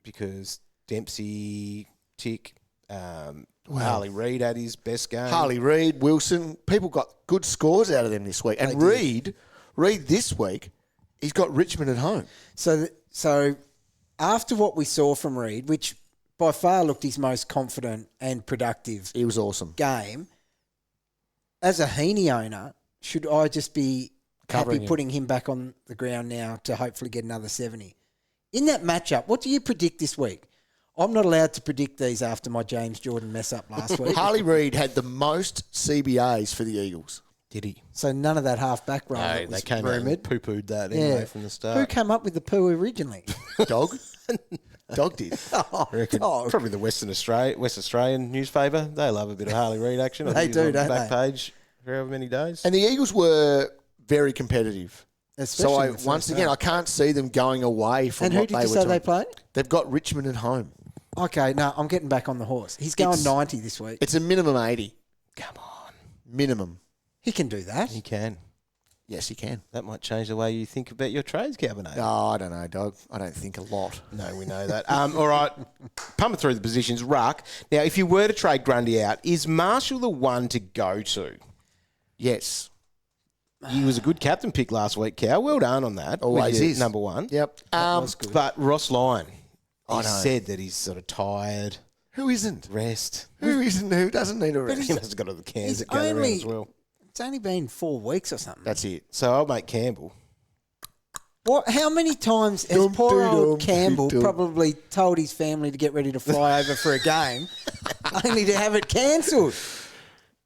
Speaker 3: because Dempsey, Tick, Harley Reid had his best game.
Speaker 4: Harley Reid, Wilson, people got good scores out of them this week. And Reid this week, he's got Richmond at home.
Speaker 2: So after what we saw from Reid, which by far looked his most confident and productive
Speaker 4: He was awesome.
Speaker 2: game, as a Heeney owner, should I just be happy putting him back on the ground now to hopefully get another 70? In that matchup, what do you predict this week? I'm not allowed to predict these after my James Jordon mess up last week.
Speaker 4: Harley Reid had the most CBAs for the Eagles.
Speaker 3: Did he?
Speaker 2: So none of that half-back role that
Speaker 3: No,
Speaker 2: was
Speaker 3: they came out and
Speaker 2: rumoured.
Speaker 3: poo-pooed that anyway from the
Speaker 2: Who
Speaker 3: start.
Speaker 2: came up with the poo originally?
Speaker 4: Dog? Dog did.
Speaker 3: Probably the West Australian newspaper. They love a bit of Harley Reid action. I
Speaker 2: They
Speaker 3: think he's
Speaker 2: do,
Speaker 3: on the
Speaker 2: don't
Speaker 3: back
Speaker 2: they?
Speaker 3: page for however many days.
Speaker 4: And the Eagles were very competitive.
Speaker 2: Especially
Speaker 4: So
Speaker 2: in the first
Speaker 4: once again,
Speaker 2: half.
Speaker 4: I can't see them going away from
Speaker 2: And who
Speaker 4: what
Speaker 2: did
Speaker 4: they
Speaker 2: you
Speaker 4: were
Speaker 2: say
Speaker 4: doing.
Speaker 2: they played?
Speaker 4: They've got Richmond at home.
Speaker 2: Okay, no, I'm getting back on the horse. He's going
Speaker 4: It's-
Speaker 2: 90 this week.
Speaker 4: It's a minimum 80.
Speaker 3: Come on.
Speaker 4: Minimum.
Speaker 2: He can do that.
Speaker 3: He can.
Speaker 4: Yes, he can.
Speaker 3: That might change the way you think about your trades, Cabernet.
Speaker 4: Oh, I don't know, Dog. I don't think a lot.
Speaker 3: No, we know that. All right, pumping through the positions. Ruck. Now, if you were to trade Grundy out, is Marshall the one to go to?
Speaker 4: Yes.
Speaker 3: He was a good captain pick last week, Cow. Well done on that.
Speaker 4: Always
Speaker 3: with your
Speaker 4: is.
Speaker 3: number 1.
Speaker 4: Yep.
Speaker 3: But Ross Lyon,
Speaker 4: I
Speaker 3: he
Speaker 4: know.
Speaker 3: said that he's sort of tired,
Speaker 4: Who isn't?
Speaker 3: rest.
Speaker 4: Who isn't? Who doesn't need a rest?
Speaker 3: He must have got all the cans
Speaker 2: He's
Speaker 3: that go around as well.
Speaker 2: It's only been 4 weeks or something.
Speaker 4: That's it.
Speaker 3: So I'll make Campbell.
Speaker 2: What? How many times has
Speaker 4: Dum,
Speaker 2: poor
Speaker 4: dum,
Speaker 2: old
Speaker 4: dum,
Speaker 2: Campbell
Speaker 4: dum.
Speaker 2: probably told his family to get ready to fly over for a game, only to have it cancelled?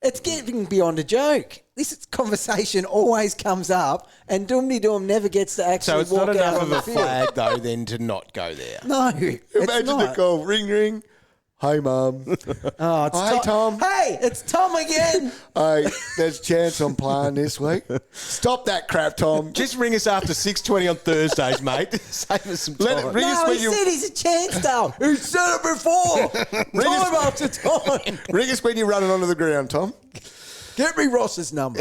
Speaker 2: It's getting beyond a joke. This conversation always comes up, and Doom never gets to
Speaker 3: So
Speaker 2: actually
Speaker 3: it's
Speaker 2: walk
Speaker 3: not
Speaker 2: out
Speaker 3: enough
Speaker 2: on
Speaker 3: of
Speaker 2: the
Speaker 3: a
Speaker 2: field.
Speaker 3: flag, though, then to not go there.
Speaker 2: No, it's
Speaker 4: Imagine
Speaker 2: not.
Speaker 4: the call. Ring, ring. Hey, Mum.
Speaker 2: Oh, it's
Speaker 4: Hey, Tom.
Speaker 2: Hey, it's Tom again.
Speaker 4: Hey, there's a chance I'm playing this week. Stop that crap, Tom.
Speaker 3: Just ring us after 6:20 on Thursdays, mate. Save us some time.
Speaker 4: Let it ring us
Speaker 2: No,
Speaker 4: when
Speaker 2: he
Speaker 4: you
Speaker 2: said he's a chance, though. He said it before. Time after time.
Speaker 4: ring us when you're running onto the ground, Tom.
Speaker 2: Get me Ross's number.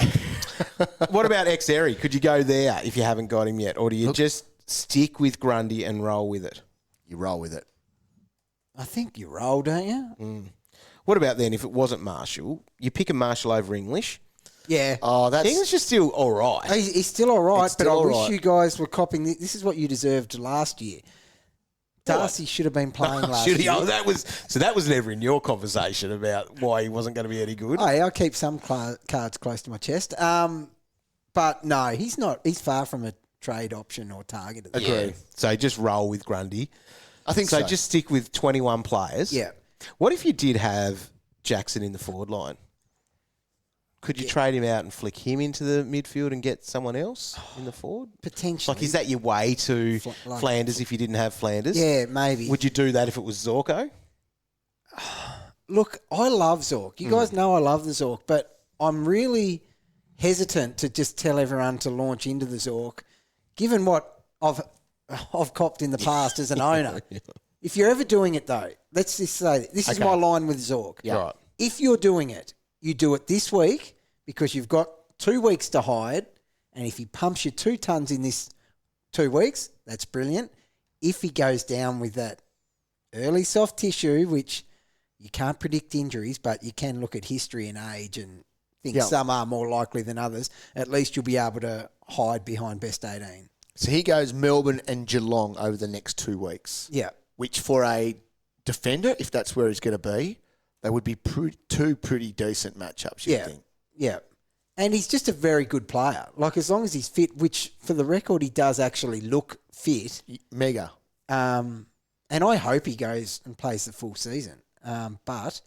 Speaker 3: What about Xeri? Could you go there if you haven't got him yet? Or do you just stick with Grundy and roll with it?
Speaker 4: You roll with it.
Speaker 2: I think you roll, don't you?
Speaker 3: What about then if it wasn't Marshall? You pick a Marshall over English.
Speaker 2: Yeah.
Speaker 4: Oh, that's
Speaker 3: English is still all right.
Speaker 2: He's still all right,
Speaker 4: It's
Speaker 2: but
Speaker 4: still
Speaker 2: I
Speaker 4: all
Speaker 2: wish
Speaker 4: right.
Speaker 2: you guys were copying this. This is what you deserved last year. Darcy should have been playing last
Speaker 3: Should he?
Speaker 2: year.
Speaker 3: Oh, that was never in your conversation about why he wasn't going to be any good.
Speaker 2: Hey, I keep some cards close to my chest. But no, he's not. He's far from a trade option or target. At the
Speaker 3: Yeah.
Speaker 2: moment.
Speaker 3: So just roll with Grundy.
Speaker 4: I think so.
Speaker 3: So just stick with 21 players.
Speaker 2: Yeah.
Speaker 3: What if you did have Jackson in the forward line? Could you trade him out and flick him into the midfield and get someone else in the forward?
Speaker 2: Potentially.
Speaker 3: Like, is that your way to
Speaker 2: like-
Speaker 3: Flanders if you didn't have Flanders?
Speaker 2: Yeah, maybe.
Speaker 3: Would you do that if it was Zorko?
Speaker 2: Look, I love Zork. You guys know I love the Zork, but I'm really hesitant to just tell everyone to launch into the Zork, given what I've copped in the past as an owner. If you're ever doing it, though, let's just say this is my line with Zork.
Speaker 3: Yeah. Right.
Speaker 2: If you're doing it, you do it this week because you've got 2 weeks to hide, and if he pumps you 2 tons in this 2 weeks, that's brilliant. if he goes down with that early soft tissue, which you can't predict injuries, but you can look at history and age and think some are more likely than others, at least you'll be able to hide behind best 18.
Speaker 4: So he goes Melbourne and Geelong over the next 2 weeks.
Speaker 2: Yeah.
Speaker 4: Which for a defender, if that's where he's going to be, they would be two pretty decent matchups, you think.
Speaker 2: Yeah. And he's just a very good player. Like, as long as he's fit, which for the record, he does actually look fit.
Speaker 4: Mega.
Speaker 2: And I hope he goes and plays the full season. But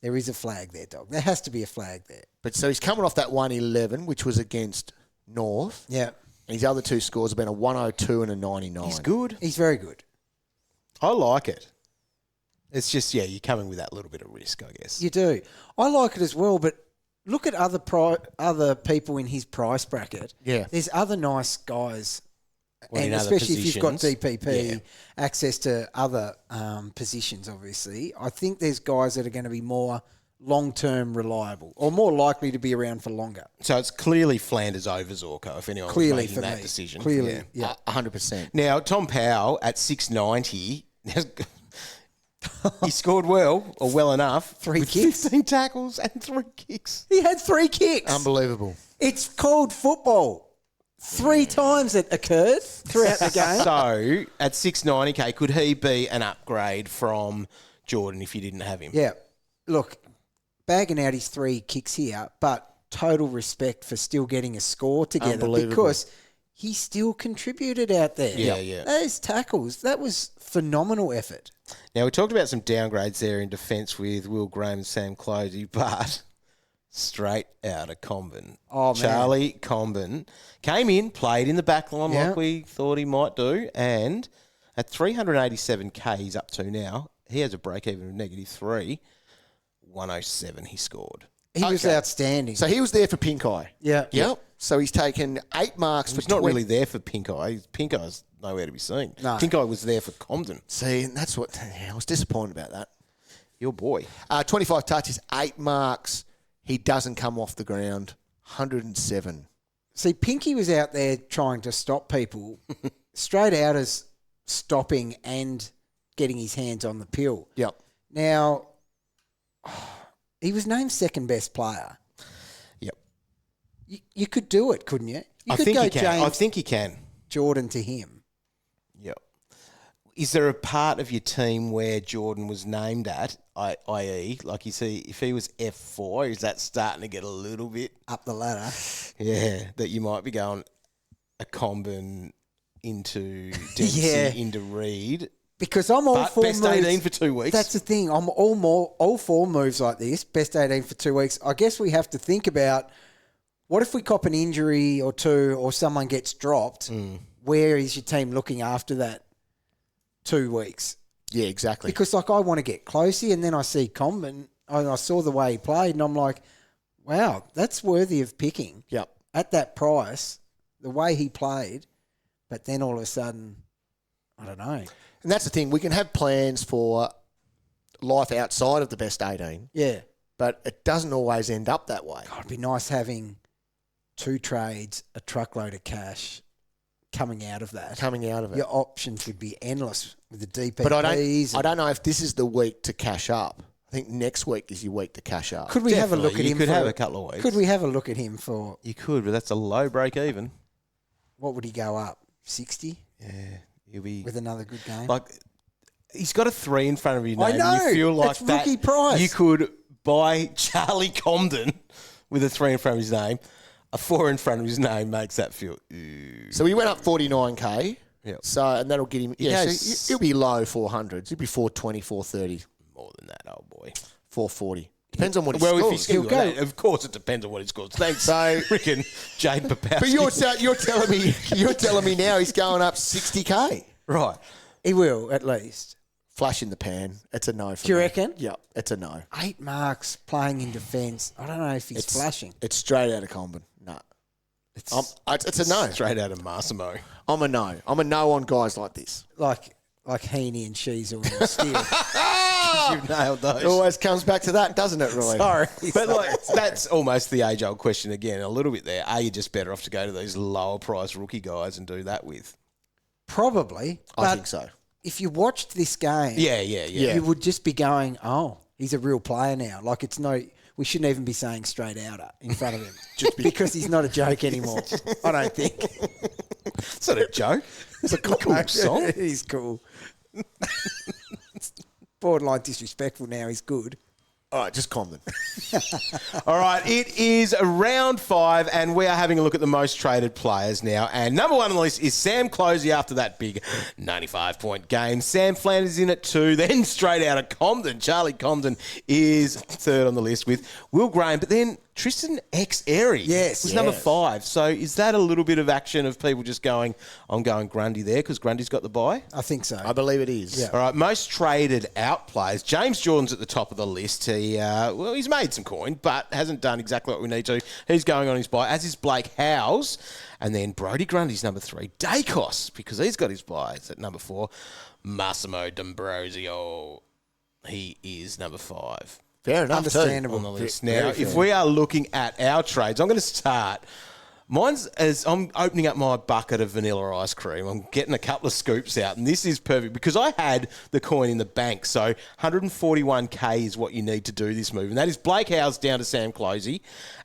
Speaker 2: there is a flag there, dog. There has to be a flag there.
Speaker 4: But so he's coming off that 111, which was against North.
Speaker 2: Yeah.
Speaker 4: And his other two scores have been a 102 and a 99.
Speaker 3: He's good.
Speaker 2: He's very good.
Speaker 3: I like it. It's just, you're coming with that little bit of risk, I guess.
Speaker 2: You do. I like it as well, but look at other people in his price bracket.
Speaker 4: Yeah.
Speaker 2: There's other nice guys,
Speaker 3: Well,
Speaker 2: and
Speaker 3: in other
Speaker 2: especially if you've got
Speaker 3: positions.
Speaker 2: DPP, access to other positions, obviously. I think there's guys that are going to be more long-term reliable or more likely to be around for longer.
Speaker 3: So it's clearly Flanders over Zorko, if anyone
Speaker 2: Clearly
Speaker 3: was making
Speaker 2: for
Speaker 3: that
Speaker 2: me.
Speaker 3: decision.
Speaker 2: Clearly, yeah.
Speaker 4: 100%.
Speaker 3: Now, Tom Powell at 690, he scored well, or well enough.
Speaker 2: 3
Speaker 3: with
Speaker 2: kicks.
Speaker 3: 15 tackles and 3 kicks.
Speaker 2: He had 3 kicks.
Speaker 4: Unbelievable.
Speaker 2: It's called football. 3 times it occurred throughout the game.
Speaker 3: So, at 690k, could he be an upgrade from Jordan if you didn't have him?
Speaker 2: Yeah. Look, bagging out his 3 kicks here, but total respect for still getting a score together
Speaker 4: Unbelievable.
Speaker 2: because he still contributed out there.
Speaker 3: Yeah.
Speaker 2: Those tackles, that was phenomenal effort.
Speaker 3: Now, we talked about some downgrades there in defence with Will Graham and Sam Clohesy, but straight out of Comben.
Speaker 2: Oh, man.
Speaker 3: Charlie Comben came in, played in the back line like we thought he might do, and at 387k he's up to now, he has a break-even of -3. 107 he scored.
Speaker 2: He was outstanding.
Speaker 4: So he was there for Pink Eye.
Speaker 2: Yeah.
Speaker 4: Yep. So he's taken 8 marks for
Speaker 3: He's not really there for Pink Eye. Pink Eye's nowhere to be seen.
Speaker 2: No.
Speaker 3: Pink Eye was there for Comben.
Speaker 4: See, and that's what I was disappointed about that.
Speaker 3: Your boy.
Speaker 4: 25 touches, 8 marks. He doesn't come off the ground. 107.
Speaker 2: See, Pinky was out there trying to stop people straight out as stopping and getting his hands on the pill.
Speaker 4: Yep.
Speaker 2: Now, he was named second best player.
Speaker 3: Yep.
Speaker 2: You could do it, couldn't you? You
Speaker 3: I
Speaker 2: could
Speaker 3: think
Speaker 2: go
Speaker 3: he can. I
Speaker 2: James
Speaker 3: think he can.
Speaker 2: Jordan to him.
Speaker 3: Yep. Is there a part of your team where Jordan was named at, i.e., like you see, if he was F4, is that starting to get a little bit,
Speaker 2: Up the ladder.
Speaker 3: yeah, that you might be going a Comben into Dempsey, into Reed?
Speaker 2: Because I'm all
Speaker 3: But
Speaker 2: for
Speaker 3: best
Speaker 2: moves.
Speaker 3: 18 for 2 weeks.
Speaker 2: That's the thing. I'm all for moves like this. Best 18 for 2 weeks. I guess we have to think about what if we cop an injury or two or someone gets dropped. Where is your team looking after that 2 weeks?
Speaker 4: Yeah, exactly.
Speaker 2: Because I want to get Clohesy, and then I see Comben. I saw the way he played, and I'm like, wow, that's worthy of picking.
Speaker 4: Yep.
Speaker 2: At that price, the way he played, but then all of a sudden, I don't know.
Speaker 4: And that's the thing. We can have plans for life outside of the best 18,
Speaker 2: Yeah.
Speaker 4: but it doesn't always end up that way.
Speaker 2: God, it'd be nice having 2 trades, a truckload of cash coming out of that.
Speaker 4: Coming out of it.
Speaker 2: Your options would be endless with the DPPs.
Speaker 4: But I don't know if this is the week to cash up. I think next week is your week to cash up.
Speaker 2: Could we have a look at
Speaker 3: Definitely.
Speaker 2: him?
Speaker 3: You could
Speaker 2: for,
Speaker 3: have a couple of weeks.
Speaker 2: Could we have a look at him for
Speaker 3: You could, but that's a low break even.
Speaker 2: what would he go up? 60
Speaker 3: Yeah, he'll be
Speaker 2: with another good game.
Speaker 3: like he's got a 3 in front of his name.
Speaker 2: I
Speaker 3: and
Speaker 2: know,
Speaker 3: you feel like
Speaker 2: it's
Speaker 3: that
Speaker 2: rookie price.
Speaker 3: you could buy Charlie Comben with a 3 in front of his name. A 4 in front of his name makes that feel.
Speaker 4: So he went up 49k.
Speaker 3: Yep.
Speaker 4: So, and that'll get him. Yeah,
Speaker 3: goes-
Speaker 4: so he'll be low 400s. He'll be 420, 430,
Speaker 3: More than that, old boy.
Speaker 4: 440. Depends on what he
Speaker 3: Well,
Speaker 4: scores.
Speaker 3: if he'll go. Of course, it depends on what he scores. Thanks,
Speaker 4: So-
Speaker 3: freaking Jade Papowski.
Speaker 4: But you're telling me now he's going up 60k.
Speaker 3: right.
Speaker 2: He will, at least.
Speaker 4: Flash in the pan. It's a no for
Speaker 2: Do you
Speaker 4: me.
Speaker 2: reckon?
Speaker 4: Yep, it's a no.
Speaker 2: 8 marks playing in defence. I don't know if he's flashing.
Speaker 4: It's straight out of Comben. No. It's a no.
Speaker 3: Straight out of Massimo.
Speaker 4: I'm a no. I'm a no on guys like this.
Speaker 2: Like Heeney and Sheasel and Steele.
Speaker 3: You've nailed those.
Speaker 4: It always comes back to that, doesn't it, really?
Speaker 2: Sorry.
Speaker 3: But like that's almost the age-old question again, a little bit there. Are you just better off to go to these lower-price rookie guys and do that with?
Speaker 2: Probably.
Speaker 4: I think so.
Speaker 2: If you watched this game,
Speaker 3: Yeah.
Speaker 2: you would just be going, oh, he's a real player now. Like we shouldn't even be saying straight outer in front of him. Just because he's not a joke anymore, I don't think.
Speaker 3: It's not a joke. It's a cool song.
Speaker 2: He's cool. Borderline disrespectful now. He's good.
Speaker 4: All right, just Comben.
Speaker 3: All right, it is round 5, and we are having a look at the most traded players now. And number 1 on the list is Sam Clohesy after that big 95-point game. Sam Flanders in at 2, then straight out of Comben. Charlie Comben is 3rd on the list with Will Graham, but then Tristan X. Airy was number 5. So is that a little bit of action of people just going, I'm going Grundy there because Grundy's got the bye?
Speaker 2: I think so.
Speaker 4: I believe it is.
Speaker 2: Yeah.
Speaker 3: All right, most traded out players. James Jordon's at the top of the list. He's made some coin, but hasn't done exactly what we need to. He's going on his bye, as is Blake Howes. And then Brodie Grundy's number 3. Daicos, because he's got his bye, is at number 4. Massimo D'Ambrosio, he is number 5.
Speaker 4: Fair enough,
Speaker 2: Understandable.
Speaker 3: On the list. Now, if we are looking at our trades, I'm going to start. Mine's as I'm opening up my bucket of vanilla ice cream. I'm getting a couple of scoops out, and this is perfect because I had the coin in the bank. So 141k is what you need to do this move, and that is Blake Howes down to Sam Clohesy,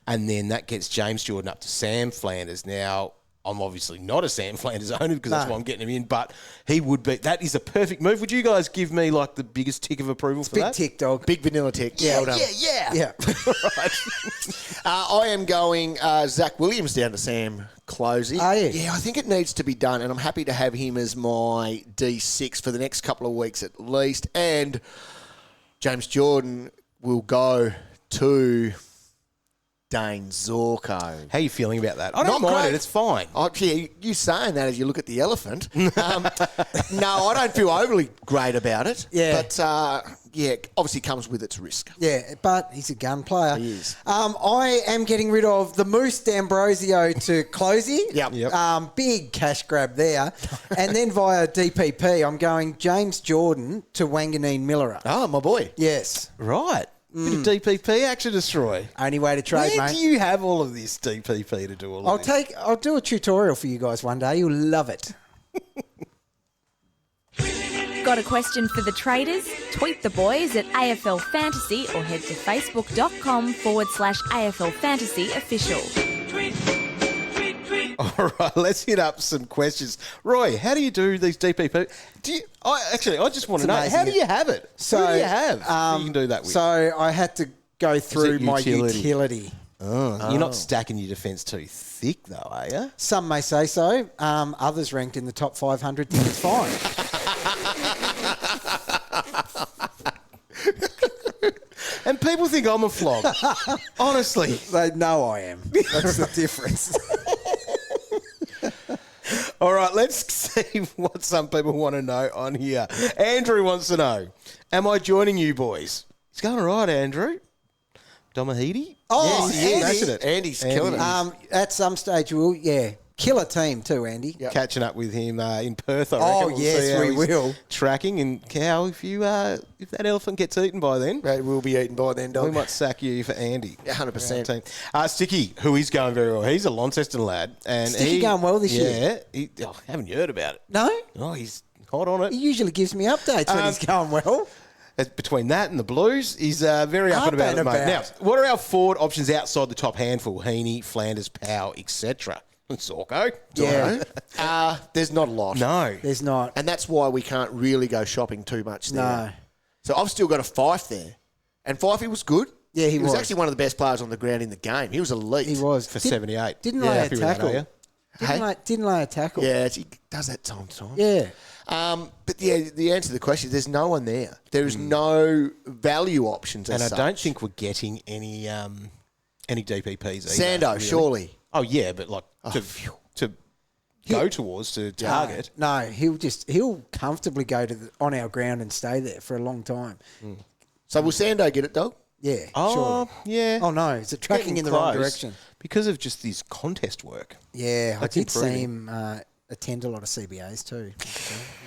Speaker 3: and then that gets James Jordon up to Sam Flanders. Now, I'm obviously not a Sam Flanders owner because that's why I'm getting him in, but he would be. That is a perfect move. Would you guys give me like the biggest tick of approval for
Speaker 2: Big
Speaker 3: that?
Speaker 2: tick, dog.
Speaker 4: Big vanilla tick.
Speaker 3: Yeah.
Speaker 4: I am going Zach Williams down to Sam Clohesy.
Speaker 2: Are you?
Speaker 4: Yeah, I think it needs to be done, and I'm happy to have him as my D6 for the next couple of weeks at least. And James Jordon will go to Dayne Zorko.
Speaker 3: How are you feeling about that? I don't mind it. It's fine.
Speaker 4: You saying that as you look at the elephant. No, I don't feel overly great about it.
Speaker 2: Yeah.
Speaker 4: But, obviously comes with its risk.
Speaker 2: Yeah, but he's a gun player.
Speaker 4: He is.
Speaker 2: I am getting rid of the Moose D'Ambrosio to Clohesy.
Speaker 4: Yep.
Speaker 2: Big cash grab there. And then via DPP, I'm going James Jordon to Wanganeen Miller.
Speaker 4: Oh, my boy.
Speaker 2: Yes.
Speaker 3: Right. Bit of DPP action, Destroy.
Speaker 2: Only way to trade,
Speaker 3: Where
Speaker 2: mate.
Speaker 3: do you have all of this DPP to do all of this?
Speaker 2: I'll do a tutorial for you guys one day. You'll love it.
Speaker 1: Got a question for the traders? Tweet the boys at AFL Fantasy or head to facebook.com/AFL Fantasy official.
Speaker 3: All right, let's hit up some questions. Roy, how do you do these DPP? I just want to know,
Speaker 2: amazing.
Speaker 3: how do you have it?
Speaker 2: So,
Speaker 3: Who do you have that you can do that with?
Speaker 2: So I had to go through
Speaker 3: it
Speaker 2: my
Speaker 3: utility?
Speaker 2: utility.
Speaker 3: You're not stacking your defence too thick, though, are you?
Speaker 2: Some may say so. Others ranked in the top 500 think it's fine.
Speaker 3: And people think I'm a flog. Honestly.
Speaker 2: They know I am. That's the difference.
Speaker 3: All right, let's see what some people want to know on here. Andrew wants to know, am I joining you boys? It's going all right, Andrew. Domahidi?
Speaker 2: Oh,
Speaker 3: yes, he is.
Speaker 2: Andy.
Speaker 3: Smashing it.
Speaker 4: Andy's killing it.
Speaker 2: At some stage, killer team too, Andy.
Speaker 4: Yep.
Speaker 3: Catching up with him in Perth, I
Speaker 2: Oh,
Speaker 3: reckon. We'll
Speaker 2: yes,
Speaker 3: see how
Speaker 2: we
Speaker 3: he's
Speaker 2: will.
Speaker 3: Tracking, and Cow, if that elephant gets eaten by then,
Speaker 4: It will be eaten by then, dog.
Speaker 3: we might sack you for Andy.
Speaker 4: 100%.
Speaker 3: Sticky, who is going very well. He's a Launceston lad. And
Speaker 2: Sticky going well this year?
Speaker 3: Yeah. Haven't you heard about it?
Speaker 2: No?
Speaker 3: Oh, he's hot on it.
Speaker 2: He usually gives me updates when he's going well.
Speaker 3: Between that and the Blues, he's very up and about it, mate. Now, what are our forward options outside the top handful? Heeney, Flanders, Powell, etc. Zorko?
Speaker 2: Yeah.
Speaker 4: There's not a lot.
Speaker 3: No.
Speaker 2: There's not.
Speaker 4: And that's why we can't really go shopping too much there.
Speaker 2: No.
Speaker 4: So I've still got a Fife there. And Fife, he was good.
Speaker 2: Yeah, he
Speaker 4: was
Speaker 2: was.
Speaker 4: actually one of the best players on the ground in the game. He was elite.
Speaker 2: He was.
Speaker 3: For 78.
Speaker 2: Didn't
Speaker 3: Yeah,
Speaker 2: lay a
Speaker 3: happy with that,
Speaker 2: tackle.
Speaker 3: are you?
Speaker 2: Didn't lay a tackle.
Speaker 4: Yeah, he does that time to time.
Speaker 2: Yeah.
Speaker 4: But the answer to the question, there's no one there. There is no value options as
Speaker 3: And I
Speaker 4: such.
Speaker 3: don't think we're getting any DPPs either.
Speaker 4: Sando,
Speaker 3: really.
Speaker 4: surely.
Speaker 3: Oh, yeah, but like to go towards, to target.
Speaker 2: No, he'll comfortably go on our ground and stay there for a long time.
Speaker 4: So will Sando get it, dog?
Speaker 2: Yeah,
Speaker 3: Oh,
Speaker 2: sure.
Speaker 3: yeah.
Speaker 2: Oh, no, is it tracking in the wrong direction?
Speaker 3: Because of just his contest work.
Speaker 2: Yeah,
Speaker 3: That's
Speaker 2: I did see
Speaker 3: improving.
Speaker 2: him attend a lot of CBAs too.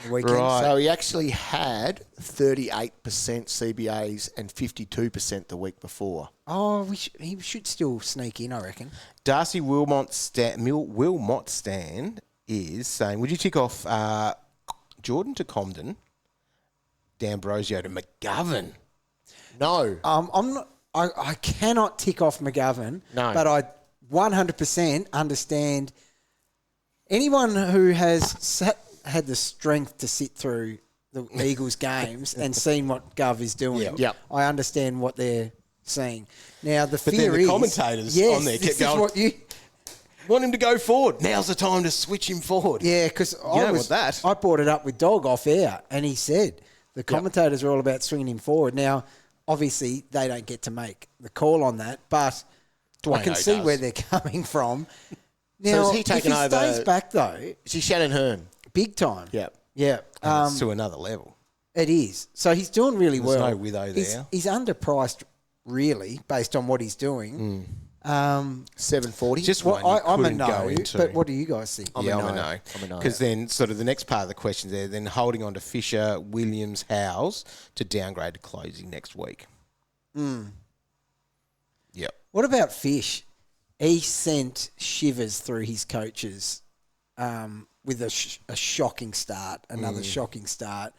Speaker 2: The weekend.
Speaker 3: Right.
Speaker 4: So he actually had 38% CBAs and 52% the week before.
Speaker 2: Oh, he should still sneak in, I reckon.
Speaker 3: Darcy Wilmot Stan is saying, would you tick off Jordon to Comben, D'Ambrosio to McGovern?
Speaker 4: No.
Speaker 2: I'm not. I cannot tick off McGovern.
Speaker 4: No.
Speaker 2: But I 100% understand anyone who has had the strength to sit through the Eagles games and seen what Gov is doing.
Speaker 4: Yep.
Speaker 2: I understand what they're seeing. Now the
Speaker 3: But
Speaker 2: fear
Speaker 3: then the
Speaker 2: is
Speaker 3: commentators
Speaker 2: yes,
Speaker 3: on there
Speaker 2: this
Speaker 3: kept
Speaker 2: is
Speaker 3: going,
Speaker 2: what you.
Speaker 3: want him to go forward. Now's the time to switch him forward.
Speaker 2: Yeah, because I brought it up with Dog off air, and he said the commentators are all about swinging him forward. Now, obviously, they don't get to make the call on that, but I can see where they're coming from. Now,
Speaker 4: is he taking
Speaker 2: if he
Speaker 4: over-
Speaker 2: stays back though,
Speaker 4: Is he Shannon Hearn?
Speaker 2: big time.
Speaker 4: Yeah.
Speaker 2: Yeah,
Speaker 3: And it's to another level.
Speaker 2: it is. So he's doing really
Speaker 3: There's
Speaker 2: well.
Speaker 3: no Witho there.
Speaker 2: He's underpriced, really, based on what he's doing.
Speaker 4: 740.
Speaker 3: Just
Speaker 2: Well,
Speaker 3: one you
Speaker 2: I'm a
Speaker 3: couldn't
Speaker 2: no,
Speaker 3: go into.
Speaker 2: but what do you guys think?
Speaker 3: I'm a no. Because then sort of the next part of the question there, then holding on to Fisher, Williams, Howes to downgrade to Clohesy next week. Yep.
Speaker 2: What about Fish? He sent shivers through his coaches with a shocking start, another shocking start.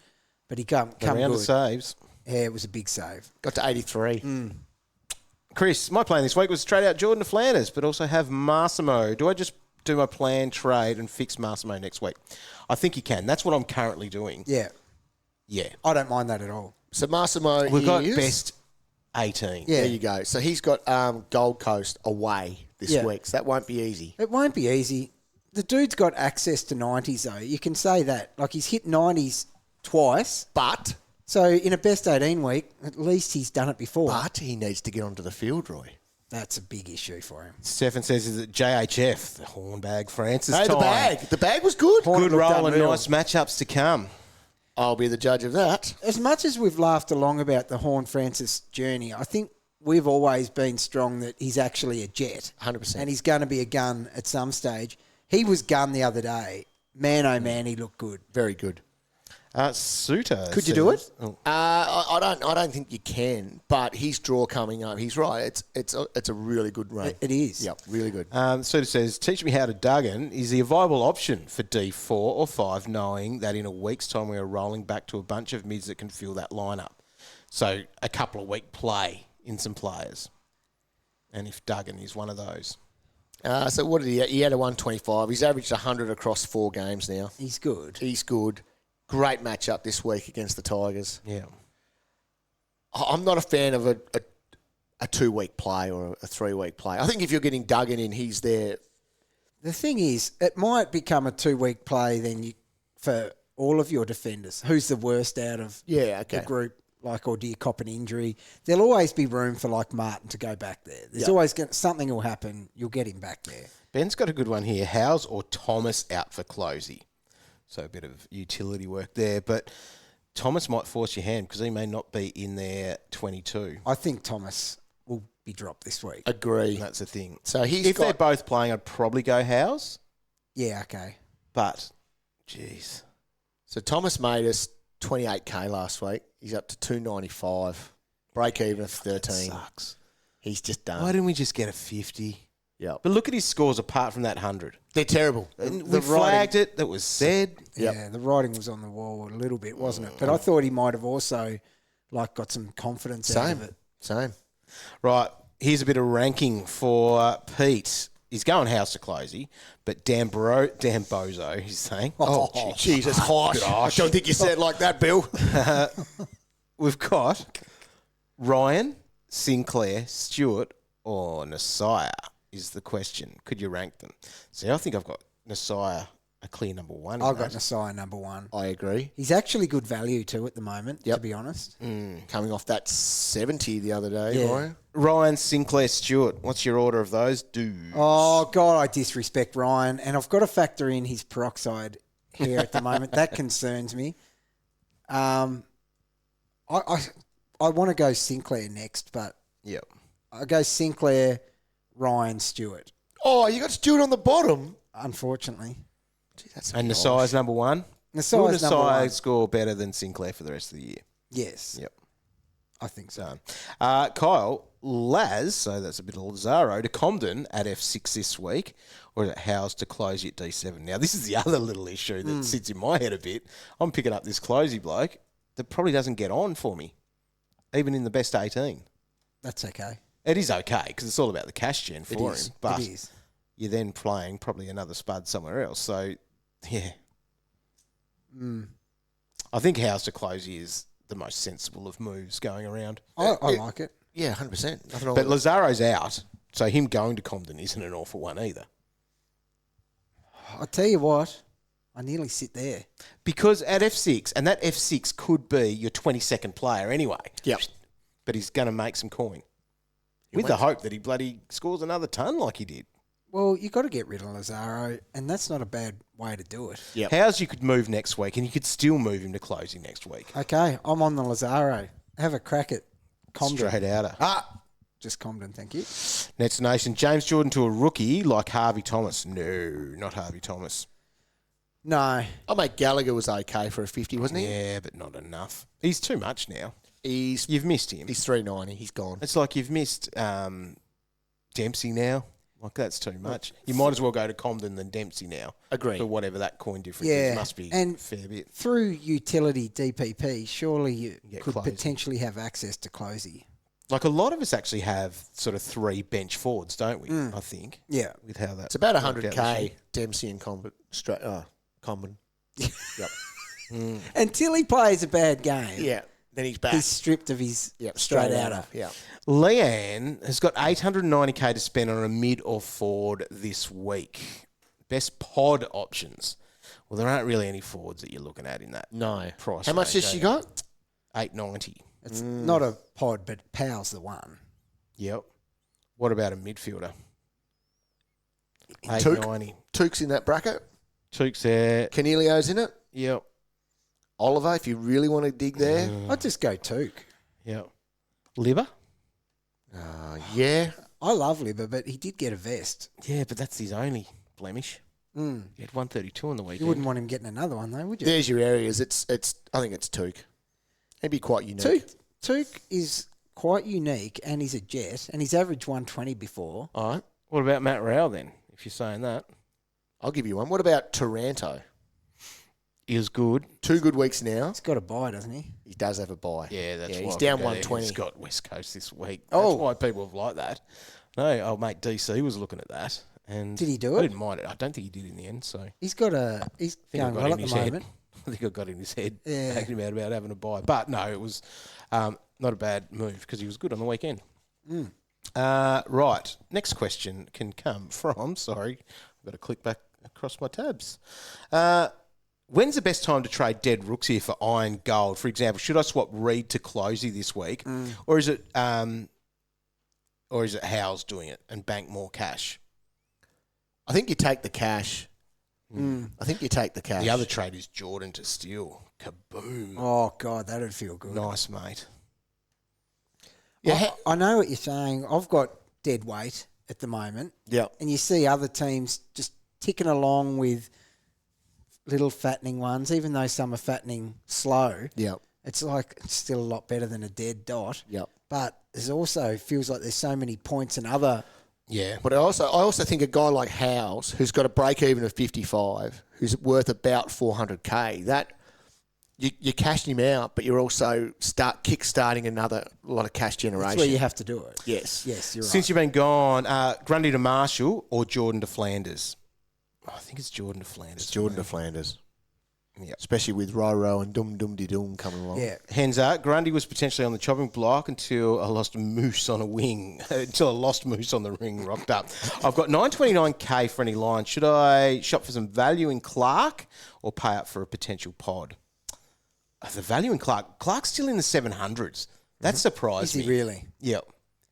Speaker 2: But he come
Speaker 3: Round of
Speaker 2: good.
Speaker 3: saves.
Speaker 2: Yeah, it was a big save.
Speaker 4: Got to 83.
Speaker 3: Chris, my plan this week was to trade out Jordon to Flanders, but also have Massimo. Do I just do my plan, trade, and fix Massimo next week? I think you can. That's what I'm currently doing.
Speaker 2: Yeah,
Speaker 3: Yeah.
Speaker 2: I don't mind that at all.
Speaker 4: So Massimo,
Speaker 3: We've got
Speaker 4: is-
Speaker 3: best 18.
Speaker 2: Yeah.
Speaker 4: There you go. So he's got Gold Coast away this
Speaker 2: Yeah.
Speaker 4: week. So that won't be easy.
Speaker 2: It won't be easy. The dude's got access to 90s, though. You can say that. Like, he's hit 90s twice.
Speaker 4: But
Speaker 2: So in a best 18 week, at least he's done it before.
Speaker 4: he needs to get onto the field, Roy.
Speaker 2: That's a big issue for him.
Speaker 3: Stefan says, is it JHF, the Hornbag Francis
Speaker 4: Hey,
Speaker 3: time?
Speaker 4: The bag was good.
Speaker 2: Horn
Speaker 3: Good
Speaker 2: looked
Speaker 3: roll and
Speaker 2: unreal.
Speaker 3: nice matchups to come.
Speaker 4: I'll be the judge of that.
Speaker 2: As much as we've laughed along about the Horn Francis journey, I think we've always been strong that he's actually a jet.
Speaker 4: 100%.
Speaker 2: And he's going to be a gun at some stage. He was gun the other day. Man, oh man, he looked good.
Speaker 4: Very good.
Speaker 3: Suter.
Speaker 2: Could you do it?
Speaker 3: Oh,
Speaker 4: I don't think you can. But his draw coming up, he's right. It's a really good run.
Speaker 2: It is.
Speaker 4: Yep, really good.
Speaker 3: Suter says, teach me how to Duggan. Is he a viable option for D4 or 5, knowing that in a week's time we are rolling back to a bunch of mids that can fill that lineup? So a couple of week play in some players. And if Duggan is one of those.
Speaker 4: So what did he? He had a 125. He's averaged 100 across 4 games now.
Speaker 2: He's good.
Speaker 4: He's good. Great matchup this week against the Tigers.
Speaker 3: Yeah.
Speaker 4: I'm not a fan of a 2-week play or a 3-week play. I think if you're getting Duggan in, he's there.
Speaker 2: The thing is, it might become a 2-week play then for all of your defenders. Who's the worst out of the group? Like, or do you cop an injury? There'll always be room for, like, Martin to go back there. There's always something will happen. You'll get him back there.
Speaker 3: Ben's got a good one here. Howes or Thomas out for Clohesy? So a bit of utility work there. But Thomas might force your hand because he may not be in there 22.
Speaker 2: I think Thomas will be dropped this week.
Speaker 4: Agree.
Speaker 3: That's the thing.
Speaker 4: So
Speaker 3: if they're both playing, I'd probably go Howes.
Speaker 2: Yeah, okay.
Speaker 3: But, jeez.
Speaker 4: So Thomas made us 28k last week. He's up to 295. Break even of 13.
Speaker 3: That sucks.
Speaker 4: He's just done.
Speaker 3: Why didn't we just get a 50?
Speaker 4: Yeah.
Speaker 3: But look at his scores apart from that 100.
Speaker 4: They're terrible.
Speaker 3: We flagged it. That was said.
Speaker 2: Yeah, the writing was on the wall a little bit, wasn't it? But I thought he might have also, like, got some confidence out of it.
Speaker 4: Same.
Speaker 3: Right. Here's a bit of ranking for Pete. He's going House to Clohesy, but D'Ambrosio, he's saying.
Speaker 4: Oh, Jesus, harsh. I don't think you said it like that, Bill.
Speaker 3: We've got Ryan, Sinclair, Stewart, or Nasiah is the question. Could you rank them? See, I think I've got Nasiah a clear number 1.
Speaker 2: I've got Nasiah number 1.
Speaker 4: I agree.
Speaker 2: He's actually good value too at the moment, to be honest.
Speaker 4: Coming off that 70 the other day,
Speaker 2: Yeah.
Speaker 4: Ryan.
Speaker 3: Ryan, Sinclair, Stewart. What's your order of those dudes?
Speaker 2: Oh, God, I disrespect Ryan. And I've got to factor in his peroxide hair at the moment. That concerns me. I want to go Sinclair next, but
Speaker 3: Yep.
Speaker 2: I go Sinclair, Ryan, Stewart,
Speaker 4: Oh, you got Stewart on the bottom.
Speaker 2: unfortunately.
Speaker 4: Gee, that's
Speaker 3: And Nasiah's number 1.
Speaker 2: Nasiah's
Speaker 3: Will
Speaker 2: number
Speaker 3: Nasiah
Speaker 2: 1.
Speaker 3: score better than Sinclair for the rest of the year?
Speaker 2: Yes.
Speaker 3: Yep.
Speaker 2: I think so.
Speaker 3: Kyle, Laz, so that's a bit of Lazaro, to Comben at F6 this week, or is it Howes to Clohesy at D7? Now, this is the other little issue that sits in my head a bit. I'm picking up this Clohesy bloke that probably doesn't get on for me, even in the best 18.
Speaker 2: That's okay.
Speaker 3: It is okay, because it's all about the cash gen for him. But
Speaker 2: it is.
Speaker 3: you're then playing probably another spud somewhere else. So, yeah. I think Howes to Clohesy is the most sensible of moves going around.
Speaker 2: I like it.
Speaker 4: Yeah, 100%. Nothing wrong
Speaker 3: But
Speaker 4: with it.
Speaker 3: Lazaro's out, so him going to Comben isn't an awful one either.
Speaker 2: I'll tell you what, I nearly sit there.
Speaker 3: Because at F6, and that F6 could be your 22nd player anyway.
Speaker 4: Yep.
Speaker 3: But he's going to make some coin. With the hope that he bloody scores another ton like he did.
Speaker 2: Well, you got to get rid of Lazaro, and that's not a bad way to do it.
Speaker 4: Yep.
Speaker 3: How's you could move next week, and you could still move him to Clohesy next week.
Speaker 2: Okay, I'm on the Lazaro. Have a crack at Comben.
Speaker 3: Straight outer.
Speaker 2: Just Comben, thank you.
Speaker 3: Nets Nation, James Jordon to a rookie like Harvey Thomas. No, not Harvey Thomas.
Speaker 2: No.
Speaker 4: I mate Gallagher was okay for a 50, wasn't he?
Speaker 3: Yeah, but not enough. He's too much now.
Speaker 4: You've
Speaker 3: missed him.
Speaker 4: He's 390. He's gone.
Speaker 3: It's like you've missed Dempsey now. Like, that's too much. You might as well go to Comben than Dempsey now.
Speaker 4: Agree.
Speaker 3: For whatever that coin difference
Speaker 2: Yeah,
Speaker 3: is. Must be
Speaker 2: and
Speaker 3: a fair bit.
Speaker 2: through utility DPP, surely you could
Speaker 3: Clohesy.
Speaker 2: potentially have access to Clohesy.
Speaker 3: Like, a lot of us actually have sort of 3 bench forwards, don't we? I think.
Speaker 2: Yeah.
Speaker 3: With how that...
Speaker 4: It's about
Speaker 3: worked out this year.
Speaker 4: 100k Dempsey and Comben. Comben. Yep.
Speaker 2: Until he plays a bad game,
Speaker 4: Yeah. Then he's back.
Speaker 2: he's stripped of his
Speaker 4: Yep,
Speaker 2: straight outer.
Speaker 4: Yeah.
Speaker 3: Leanne has got 890k to spend on a mid or forward this week. Best pod options. Well, there aren't really any forwards that you're looking at in that
Speaker 4: No.
Speaker 3: price.
Speaker 4: How much
Speaker 3: range,
Speaker 4: has she
Speaker 3: eh?
Speaker 4: got?
Speaker 3: 890.
Speaker 2: It's not a pod, but Powell's the one.
Speaker 3: Yep. What about a midfielder?
Speaker 4: Touk?
Speaker 3: 890.
Speaker 4: Touk's in that bracket.
Speaker 3: Touk's there.
Speaker 4: Canelio's in it.
Speaker 3: Yep.
Speaker 4: Oliver, if you really want to dig there.
Speaker 2: I'd just go Touk.
Speaker 3: Yep. Libber?
Speaker 4: Yeah.
Speaker 2: I love Libber, but he did get a vest.
Speaker 3: Yeah, but that's his only blemish. He had 132 on the weekend.
Speaker 2: You wouldn't want him getting another one, though, would you?
Speaker 4: There's your areas. I think it's Touk. He'd be quite unique.
Speaker 2: Touk is quite unique, and he's a jet, and he's averaged 120 before.
Speaker 4: All right.
Speaker 3: What about Macrae then, if you're saying that?
Speaker 4: I'll give you one. What about Taranto?
Speaker 3: He was good.
Speaker 4: 2 good weeks now.
Speaker 2: He's got a buy, doesn't he?
Speaker 4: He does have a buy.
Speaker 3: Yeah, that's why
Speaker 4: he's
Speaker 3: I
Speaker 4: down
Speaker 3: could go there.
Speaker 4: 120.
Speaker 3: He's got West Coast this week.
Speaker 2: Oh.
Speaker 3: That's why people have liked that. No, old mate DC was looking at that. And
Speaker 2: Did he do
Speaker 3: I
Speaker 2: it?
Speaker 3: didn't mind it. I don't think he did in the end, so...
Speaker 2: He's
Speaker 3: I think I
Speaker 2: going
Speaker 3: got
Speaker 2: well
Speaker 3: in
Speaker 2: at the
Speaker 3: his head.
Speaker 2: moment.
Speaker 3: I think I got in his head
Speaker 2: Yeah.
Speaker 3: talking about having a buy. But no, it was not a bad move because he was good on the weekend. Right. Next question can come from... Sorry, I've got to click back across my tabs. When's the best time to trade dead rooks here for iron gold? For example, should I swap Reed to Clohesy this week, or is it Howes doing it and bank more cash?
Speaker 4: I think you take the cash. I think you take the cash.
Speaker 3: The other trade is Jordan to Steele. Kaboom!
Speaker 2: Oh, God, that'd feel good.
Speaker 3: Nice, mate.
Speaker 4: Yeah.
Speaker 2: I know what you're saying. I've got dead weight at the moment.
Speaker 4: Yeah.
Speaker 2: And you see other teams just ticking along with little fattening ones, even though some are fattening slow.
Speaker 4: Yeah.
Speaker 2: It's like it's still a lot better than a dead dot.
Speaker 4: Yep.
Speaker 2: But there's also feels like there's so many points and other.
Speaker 3: Yeah.
Speaker 4: But I also think a guy like Howes, who's got a break even of 55, who's worth about 400k, that you're cashing him out, but you're also kick-starting a lot of cash generation.
Speaker 2: That's where you have to do it.
Speaker 4: Yes.
Speaker 2: Yes, you're
Speaker 3: Since
Speaker 2: right.
Speaker 3: you've been gone, Grundy to Marshall or Jordan to Flanders? I think it's Jordan to Flanders.
Speaker 4: It's Jordan to Flanders.
Speaker 3: Yep.
Speaker 4: Especially with Roro and Dum coming along.
Speaker 2: Yeah.
Speaker 3: Henza, Grundy was potentially on the chopping block until I lost moose on a wing. Until I lost moose on the ring, rocked up. I've got 929k for any line. Should I shop for some value in Clark or pay up for a potential pod? The value in Clark. Clark's still in the 700s. That surprised
Speaker 2: Is
Speaker 3: me.
Speaker 2: he really?
Speaker 3: Yep.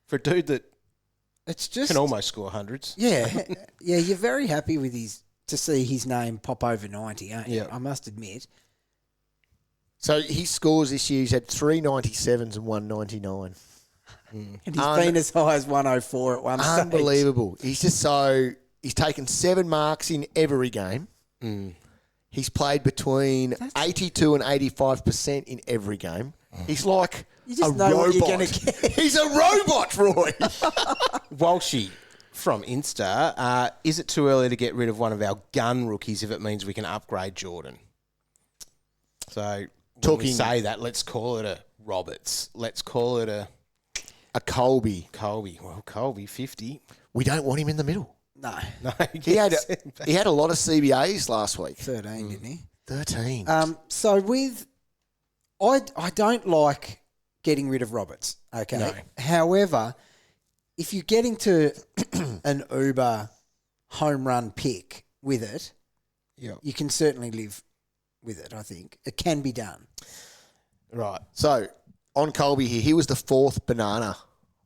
Speaker 3: For a dude that
Speaker 2: It's just
Speaker 3: can almost score hundreds.
Speaker 2: Yeah, yeah. You're very happy with to see his name pop over 90, aren't you?
Speaker 3: Yeah.
Speaker 2: I must admit.
Speaker 4: So his scores this year, he's had 397s and 199.
Speaker 2: And he's been as high as 104 at one stage.
Speaker 4: Unbelievable. He's he's taken 7 marks in every game. He's played between 82 and 85% in every game. He's like
Speaker 2: You just
Speaker 4: a
Speaker 2: know
Speaker 4: robot.
Speaker 2: what you're going to get.
Speaker 4: He's a robot, Roy.
Speaker 3: Walshy from Insta, is it too early to get rid of one of our gun rookies if it means we can upgrade Jordan? So when we say that, let's call it a Roberts. Let's call it a
Speaker 4: Colby.
Speaker 3: Well, Colby, 50.
Speaker 4: We don't want him in the middle.
Speaker 2: No.
Speaker 3: No,
Speaker 4: He had a lot of CBAs last week.
Speaker 2: 13, didn't he?
Speaker 4: 13.
Speaker 2: So with... I don't like getting rid of Roberts, okay?
Speaker 3: No.
Speaker 2: However, if you're getting to an Uber home run pick with it, you can certainly live with it, I think. It can be done.
Speaker 3: Right.
Speaker 4: So, on Colby here, he was the 4th banana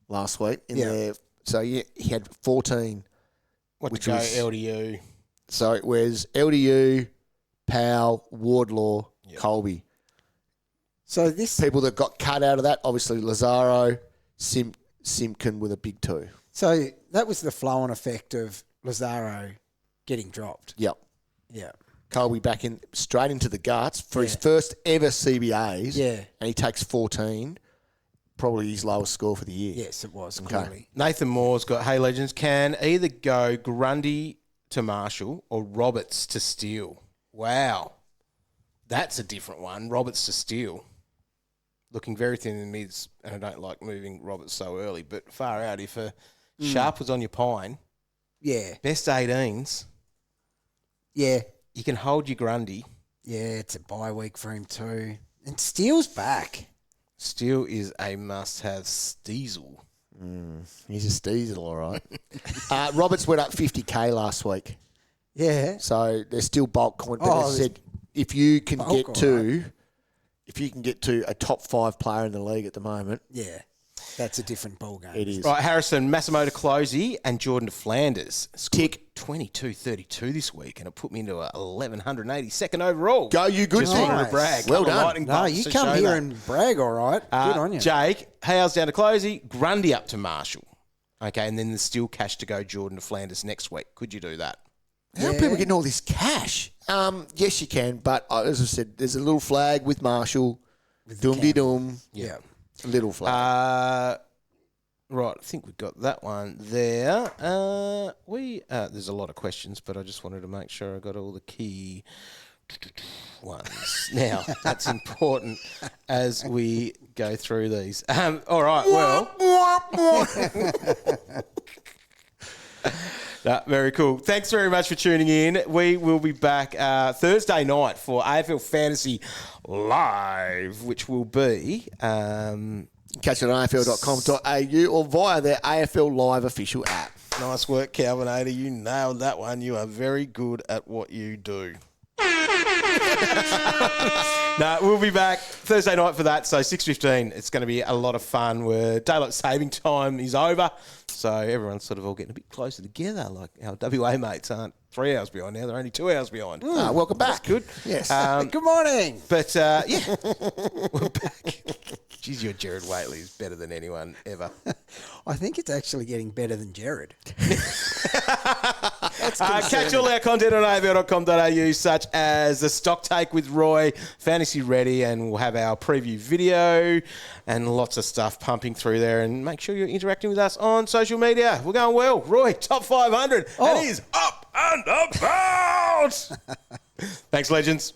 Speaker 4: last week. In there. So, he had 14.
Speaker 3: Which was LDU.
Speaker 4: So, it was LDU, Powell, Wardlaw, Colby.
Speaker 2: So this...
Speaker 4: People that got cut out of that, obviously Lazaro, Simpkin with a big 2.
Speaker 2: So that was the flow-on effect of Lazaro getting dropped.
Speaker 4: Yep.
Speaker 2: Yeah.
Speaker 4: Colby back in straight into the guts for his first ever CBAs.
Speaker 2: Yeah.
Speaker 4: And he takes 14. Probably his lowest score for the year.
Speaker 2: Yes, it was, clearly.
Speaker 3: Nathan Moore's got, hey, Legends, can either go Grundy to Marshall or Roberts to Steele. Wow. That's a different one. Roberts to Steele. Looking very thin in the mids, and I don't like moving Roberts so early, but far out. If a Sharp was on your pine, best 18s, you can hold your Grundy.
Speaker 2: Yeah, it's a bye week for him too. And Steele's back.
Speaker 3: Steele is a must-have Steezel.
Speaker 4: He's a Steezel, all right. Roberts went up 50K last week.
Speaker 2: Yeah.
Speaker 4: So they're still bulk coin. But they said if you can get to a top 5 player in the league at the moment.
Speaker 2: Yeah. That's a different ball game.
Speaker 4: It is.
Speaker 3: Right, Harrison, Massimo D'Ambrosio and Jordan Flanders. Tick 22-32 this week, and it put me into a 1182nd overall.
Speaker 4: Go, you good
Speaker 3: Just
Speaker 4: thing.
Speaker 3: wanted to brag.
Speaker 4: Well
Speaker 3: Couple of
Speaker 4: done.
Speaker 3: lightning
Speaker 2: No,
Speaker 3: bolts
Speaker 2: you
Speaker 3: to
Speaker 2: come
Speaker 3: show
Speaker 2: here
Speaker 3: that.
Speaker 2: and brag, all right. Good on you.
Speaker 3: Jake, Hales down to Clohesy, Grundy up to Marshall. Okay, and then there's still cash to go Jordan to Flanders next week. Could you do that?
Speaker 4: How are people getting all this cash? Yes, you can, but as I said, there's a little flag with Marshall. Doom-de-doom.
Speaker 2: Yeah.
Speaker 4: A little flag.
Speaker 3: Right, I think we've got that one there. There's a lot of questions, but I just wanted to make sure I got all the key ones. Now, that's important as we go through these. All right, well... very cool. Thanks very much for tuning in. We will be back Thursday night for AFL Fantasy Live, which will be...
Speaker 4: Catch it on afl.com.au or via their AFL Live official app.
Speaker 3: Nice work, Calvinator. You nailed that one. You are very good at what you do. No, we'll be back Thursday night for that. So 6:15. It's going to be a lot of fun. Daylight saving time is over, so everyone's sort of all getting a bit closer together. Like our WA mates aren't 3 hours behind now; they're only 2 hours behind.
Speaker 4: Welcome back.
Speaker 3: That's good.
Speaker 4: Yes.
Speaker 2: Good morning.
Speaker 3: But yeah, we're back. Geez, your Jared Waitley is better than anyone ever.
Speaker 2: I think it's actually getting better than Jared.
Speaker 3: Catch all our content on afl.com.au, such as the stock take with Roy, Fantasy Ready, and we'll have our preview video and lots of stuff pumping through there. And make sure you're interacting with us on social media. We're going well. Roy, top 500. And he's up and about. Thanks, Legends.